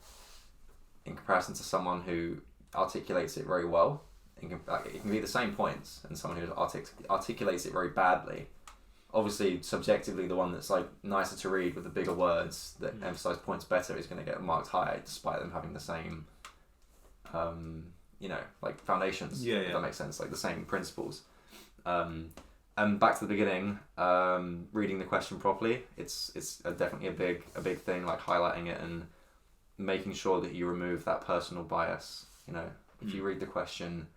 in comparison to someone who articulates it very well. It can be the same points, and someone who articulates it very badly. Obviously, subjectively, the one that's like nicer to read with the bigger words that emphasize points better is going to get marked higher, despite them having the same, like foundations. If that makes sense, like the same principles. And back to the beginning, reading the question properly. It's definitely a big thing. Like highlighting it and making sure that you remove that personal bias. If you read the question,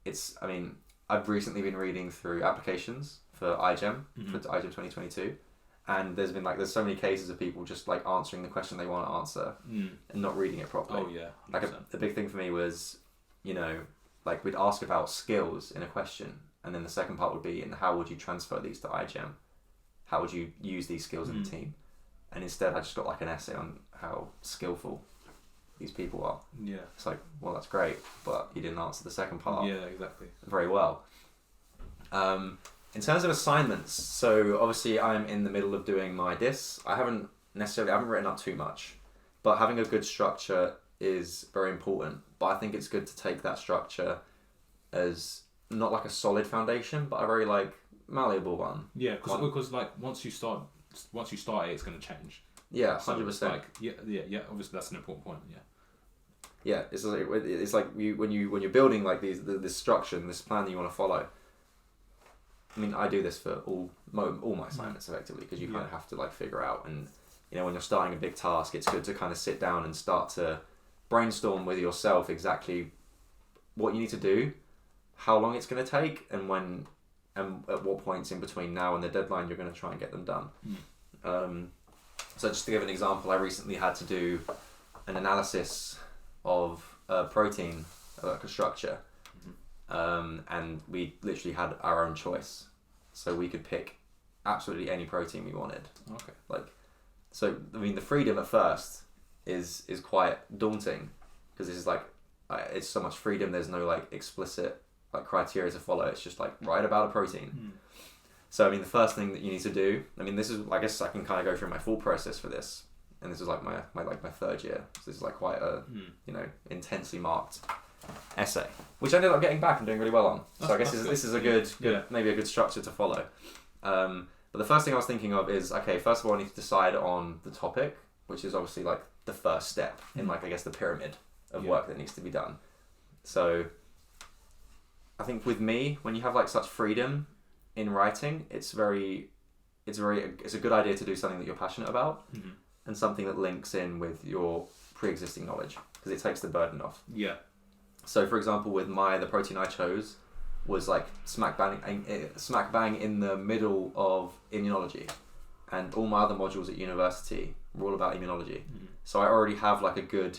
I've recently been reading through applications for iGEM, for iGEM 2022, and there's so many cases of people just like answering the question they want to answer and not reading it properly. Oh yeah, 100%. Like a big thing for me was, like we'd ask about skills in a question, and then the second part would be, and how would you transfer these to iGEM? How would you use these skills in the team? And instead, I just got like an essay on how skillful these people are. Yeah. It's like, well, that's great, but you didn't answer the second part. Yeah, exactly. Very well. In terms of assignments, so obviously I'm in the middle of doing my DIS. I haven't written up too much, but having a good structure is very important. But I think it's good to take that structure as not like a solid foundation, but a very like malleable one. Yeah, because like once you start it, it's going to change. Yeah, 100%. So like yeah. Obviously, that's an important point. Yeah. Yeah, it's like when you're building like this structure and this plan that you want to follow. I mean, I do this for all my assignments effectively, because you kind of have to like figure out, and when you're starting a big task, it's good to kind of sit down and start to brainstorm with yourself exactly what you need to do, how long it's going to take, and when and at what points in between now and the deadline you're going to try and get them done. So just to give an example, I recently had to do an analysis of a protein, like a structure. And we literally had our own choice, so we could pick absolutely any protein we wanted. Okay. So I mean, the freedom at first is quite daunting, because this is like it's so much freedom. There's no like explicit like criteria to follow. It's just like write about a protein. So I mean, the first thing that you need to do. I mean, this is, I guess I can kind of go through my full process for this, and this is like my third year. So this is like quite a intensely marked essay, which I ended up getting back and doing really well on. So I guess this is a good maybe a good structure to follow. But the first thing I was thinking of is, okay, first of all I need to decide on the topic, which is obviously like the first step in like I guess the pyramid of work that needs to be done. So I think with me, when you have like such freedom in writing, it's a good idea to do something that you're passionate about and something that links in with your pre-existing knowledge, because it takes the burden off. Yeah. So, for example, with the protein I chose was like smack bang in the middle of immunology, and all my other modules at university were all about immunology. So I already have like a good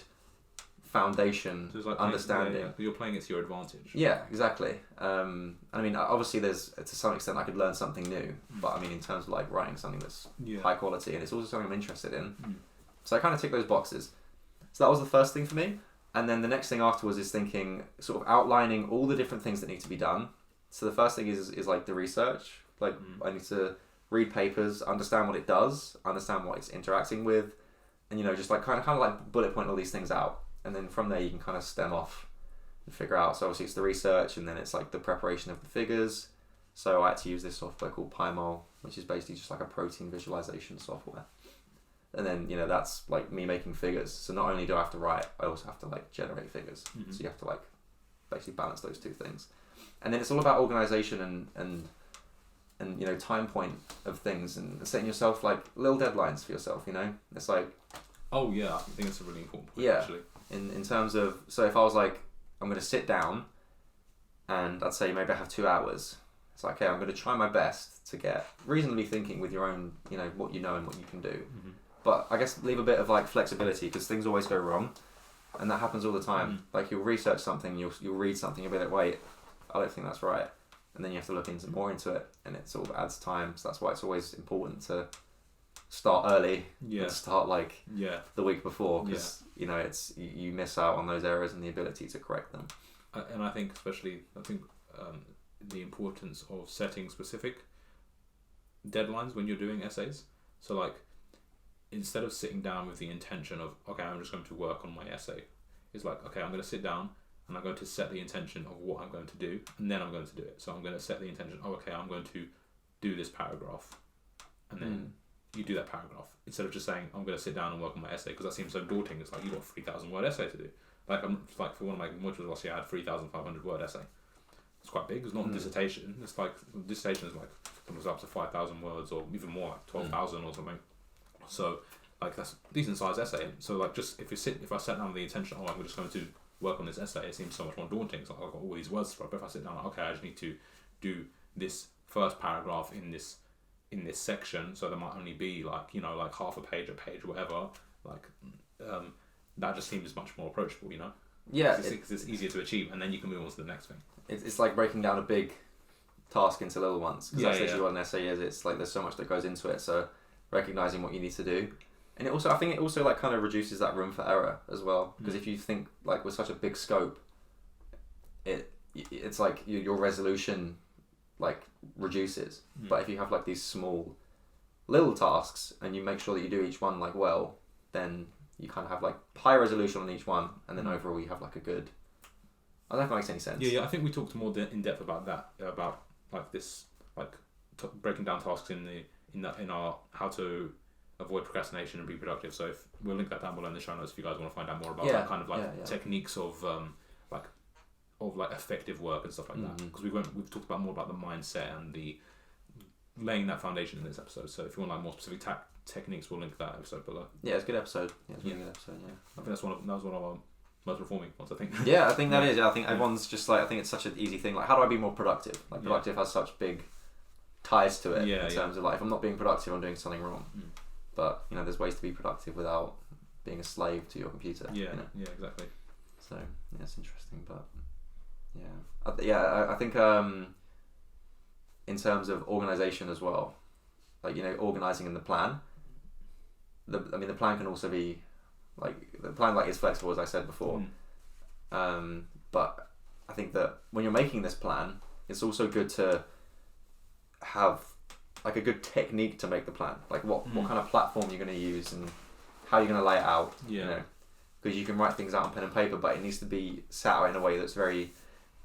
foundation, so it's like understanding. You're playing it to your advantage. Yeah, exactly. I mean, obviously, there's to some extent I could learn something new, but I mean, in terms of like writing something that's high quality, and it's also something I'm interested in. So I kind of tick those boxes. So that was the first thing for me. And then the next thing afterwards is thinking, sort of outlining all the different things that need to be done. So the first thing is like the research. Like I need to read papers, understand what it does, understand what it's interacting with, and just like kind of like bullet point all these things out. And then from there you can kind of stem off and figure out. So obviously it's the research, and then it's like the preparation of the figures. So I had to use this software called Pymol, which is basically just like a protein visualization software. And then, that's like me making figures. So not only do I have to write, I also have to like generate figures. So you have to like basically balance those two things. And then it's all about organization and and time point of things, and setting yourself like little deadlines for yourself. It's like, oh yeah, I think it's a really important point. Yeah. Actually, in terms of, so if I was like, I'm going to sit down, and I'd say maybe I have 2 hours. It's like, okay, I'm going to try my best to get reasonably thinking with your own, what you know and what you can do. Mm-hmm. But I guess leave a bit of like flexibility, because things always go wrong, and that happens all the time. Mm. Like you'll research something, you'll read something, you'll be like, wait, I don't think that's right, and then you have to look more into it, and it sort of adds time. So that's why it's always important to start early. Yeah. And start like the week before, because it's you miss out on those errors and the ability to correct them. And I think the importance of setting specific deadlines when you're doing essays. So like, instead of sitting down with the intention of, okay, I'm just going to work on my essay, it's like, okay, I'm going to sit down and I'm going to set the intention of what I'm going to do, and then I'm going to do it. So I'm going to set the intention, okay, I'm going to do this paragraph, and then you do that paragraph, instead of just saying, I'm going to sit down and work on my essay, because that seems so daunting. It's like, you've got a 3,000 word essay to do. Like, for one of my modules last year, I had 3,500 word essay. It's quite big. It's not a dissertation. It's like, dissertation is like sometimes up to 5,000 words, or even more, like 12,000 or something. So like, that's a decent sized essay. So like, just if I set down with the intention, I'm just going to work on this essay, it seems so much more daunting. It's like, I've got all these words to write. But if I sit down, like, okay, I just need to do this first paragraph in this section, so there might only be like, like half a page, whatever. Like, that just seems much more approachable, Yeah, because it's easier to achieve, and then you can move on to the next thing. It's like breaking down a big task into little ones, because that's literally what an essay is. It's like, there's so much that goes into it. So recognizing what you need to do, and I think it also like kind of reduces that room for error as well. Because if you think like with such a big scope, it's like your resolution like reduces. But if you have like these small little tasks and you make sure that you do each one like well, then you kind of have like high resolution on each one, and then overall you have like a good. I don't know if that makes any sense. Yeah. I think we talked more in depth about that, about like this, like breaking down tasks in our how to avoid procrastination and be productive. So we'll link that down below in the show notes if you guys want to find out more about that kind of like techniques of like effective work and stuff like that. Because we've talked about more about the mindset and the laying that foundation in this episode. So if you want like more specific techniques, we'll link that episode below. Yeah, it's a good episode. Yeah, it's a really good episode. Yeah, I think that was one of our most reforming ones, I think. Yeah, I think that is. I think everyone's just like, I think it's such an easy thing. Like, how do I be more productive? Like, productive has such big ties to it in terms of like, if I'm not being productive, I'm doing something wrong. But there's ways to be productive without being a slave to your computer. Yeah, exactly. So yeah, it's interesting, but I think in terms of organisation as well, like organising in the plan. The plan can also be like, the plan like is flexible, as I said before. But I think that when you're making this plan, it's also good to have like a good technique to make the plan. Like what kind of platform you're going to use and how you're going to lay it out. Because you can write things out on pen and paper, but it needs to be set out in a way that's very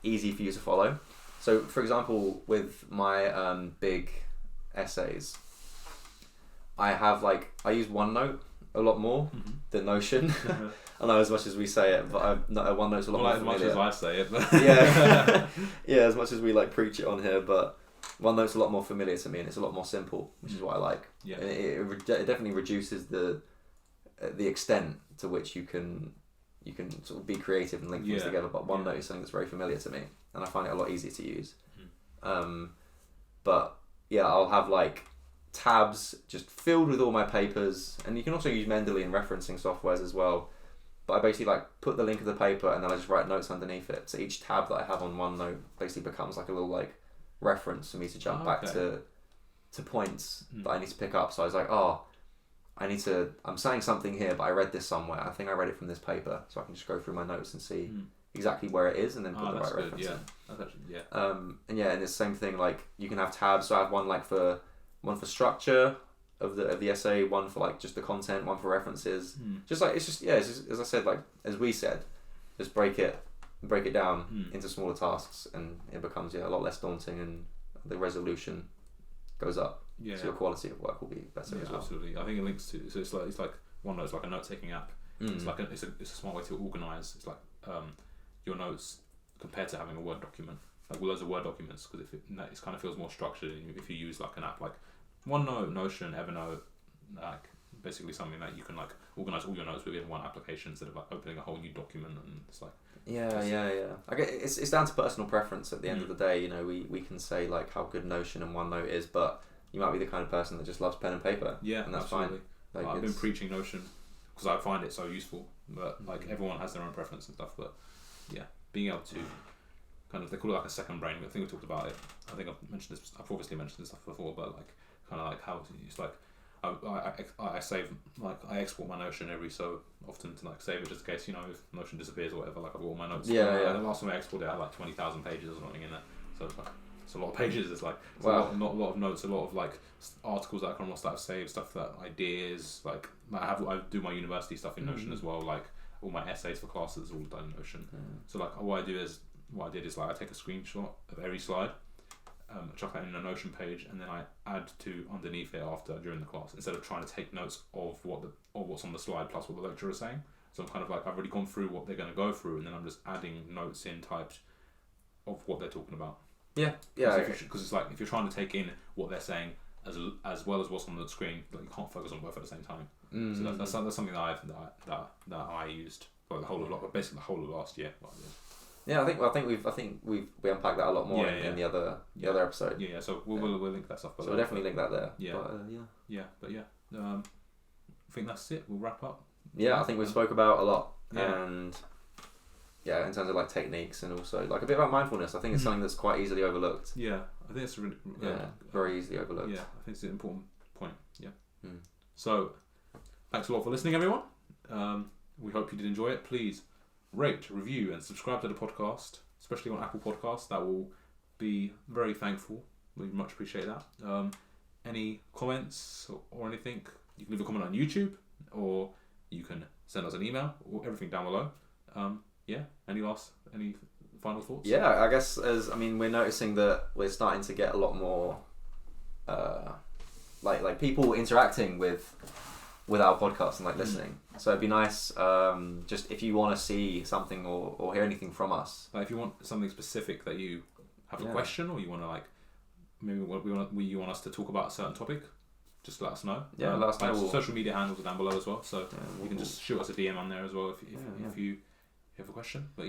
easy for you to follow. So, for example, with my big essays, I use OneNote a lot more than Notion. I know, as much as we say it, but OneNote's a lot more familiar. As much as I say it, but yeah, as much as we like preach it on here, but OneNote's a lot more familiar to me, and it's a lot more simple, which is what I like. Yeah, and it definitely reduces the extent to which you can sort of be creative and link things together. But OneNote is something that's very familiar to me, and I find it a lot easier to use. But yeah, I'll have like tabs just filled with all my papers, and you can also use Mendeley and referencing softwares as well. But I basically like put the link of the paper, and then I just write notes underneath it. So each tab that I have on OneNote basically becomes like a little like reference for me to jump back to points that I need to pick up. So I was like, I'm saying something here, but I read this somewhere. I think I read it from this paper, so I can just go through my notes and see exactly where it is, and then put the right reference in. That's actually, and it's the same thing. Like you can have tabs. So I have one for structure of the essay, one for like just the content, one for references. Just like it's just as I said, like as we said, just break it down into smaller tasks, and it becomes a lot less daunting, and the resolution goes up. So your quality of work will be better as well. Absolutely. I think it links to, so it's like OneNote's like a note taking app. It's like it's a smart way to organise. It's like your notes compared to having a Word document. like loads of Word documents, because it kind of feels more structured if you use like an app like OneNote, Notion, Evernote, like basically something that you can like organize all your notes within one application instead of like opening a whole new document, and it's like I guess it's down to personal preference at the end of the day. You know, we can say like how good Notion and OneNote is, but you might be the kind of person that just loves pen and paper. Yeah, and that's absolutely. fine. Like I've been preaching Notion because I find it so useful, but like everyone has their own preference and stuff. But yeah, being able to kind of, they call it like a second brain. I think we talked about it. I think I've mentioned this. I've obviously mentioned this stuff before, but like kind of like how it's like I save, like I export my Notion every so often to like save it just in case, you know, if Notion disappears or whatever. Like I've got all my notes. Yeah. The last time I exported, I had like 20,000 pages or something in there. So it's like, it's a lot of pages. It's like wow. Not a lot of notes, a lot of like articles that I come across that I've saved, stuff that ideas, like I do my university stuff in Notion as well, like all my essays for classes all done in Notion. So like what I did is like I take a screenshot of every slide, chuck that in a Notion page, and then I add to underneath it during the class, instead of trying to take notes of what's on the slide plus what the lecturer is saying. So I'm kind of like, I've already gone through what they're going to go through, and then I'm just adding notes in typed of what they're talking about. Yeah. Because it's like if you're trying to take in what they're saying as well as what's on the screen, like you can't focus on both at the same time. So that's something that I used for basically the whole of last year. Yeah, I think we unpacked that a lot more in the other episode. Yeah. So we'll link that stuff. So we'll definitely link that there. Yeah. But I think that's it. We'll wrap up. Yeah, I think we spoke about a lot, and in terms of like techniques and also like a bit about mindfulness. I think it's something that's quite easily overlooked. Yeah, I think it's really very easily overlooked. Yeah, I think it's an important point. Yeah. So, thanks a lot for listening, everyone. We hope you did enjoy it. Please rate, review, and subscribe to the podcast, especially on Apple Podcasts. That will be very thankful. We'd much appreciate that. Any comments or anything, you can leave a comment on YouTube, or you can send us an email, or everything down below. Any final thoughts? Yeah, I guess we're noticing that we're starting to get a lot more like people interacting with our podcast and like listening. So it'd be nice just if you want to see something or hear anything from us. Like if you want something specific that you have a question, or you want to like maybe you want us to talk about a certain topic, just let us know. Yeah, let us know. Social media handles are down below as well, so you can just shoot us a DM on there as well if you have a question. But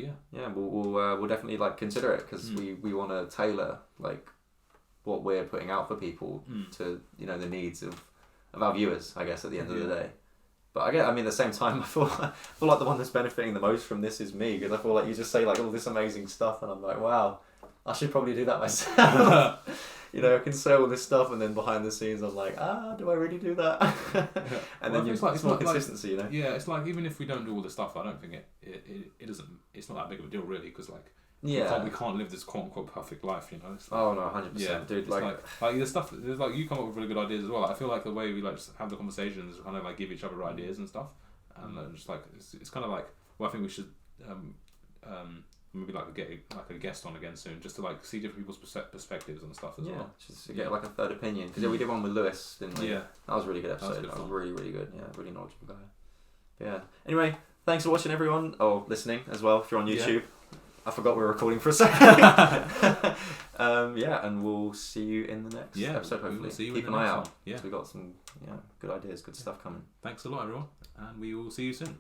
we'll definitely like consider it, because we want to tailor like what we're putting out for people to the needs of our viewers, I guess, at the end of the day. But at the same time, I feel like the one that's benefiting the most from this is me, because I feel like you just say like all this amazing stuff, and I'm like, wow, I should probably do that myself. I can say all this stuff, and then behind the scenes, I'm like, do I really do that? And then it's more consistency, Yeah, it's like even if we don't do all this stuff, I don't think it doesn't. It's not that big of a deal, really, because like. Yeah. We can't live this quote unquote perfect life, It's like, oh no, 100%, dude. Like there's stuff. There's like you come up with really good ideas as well. Like, I feel like the way we like just have the conversations, kind of like give each other ideas and stuff, and just like it's kind of like, well, I think we should maybe like get a guest on again soon, just to like see different people's perspectives and stuff as well. Just to get like a third opinion, because we did one with Lewis, didn't we? Yeah, that was a really good episode. That was really, really good. Yeah, really knowledgeable guy. Yeah. Anyway, thanks for watching, everyone, or listening as well if you're on YouTube. I forgot we were recording for a second. And we'll see you in the next episode, hopefully. We'll see you Keep an eye out. Yeah. We've got some good ideas, good stuff coming. Thanks a lot, everyone, and we will see you soon.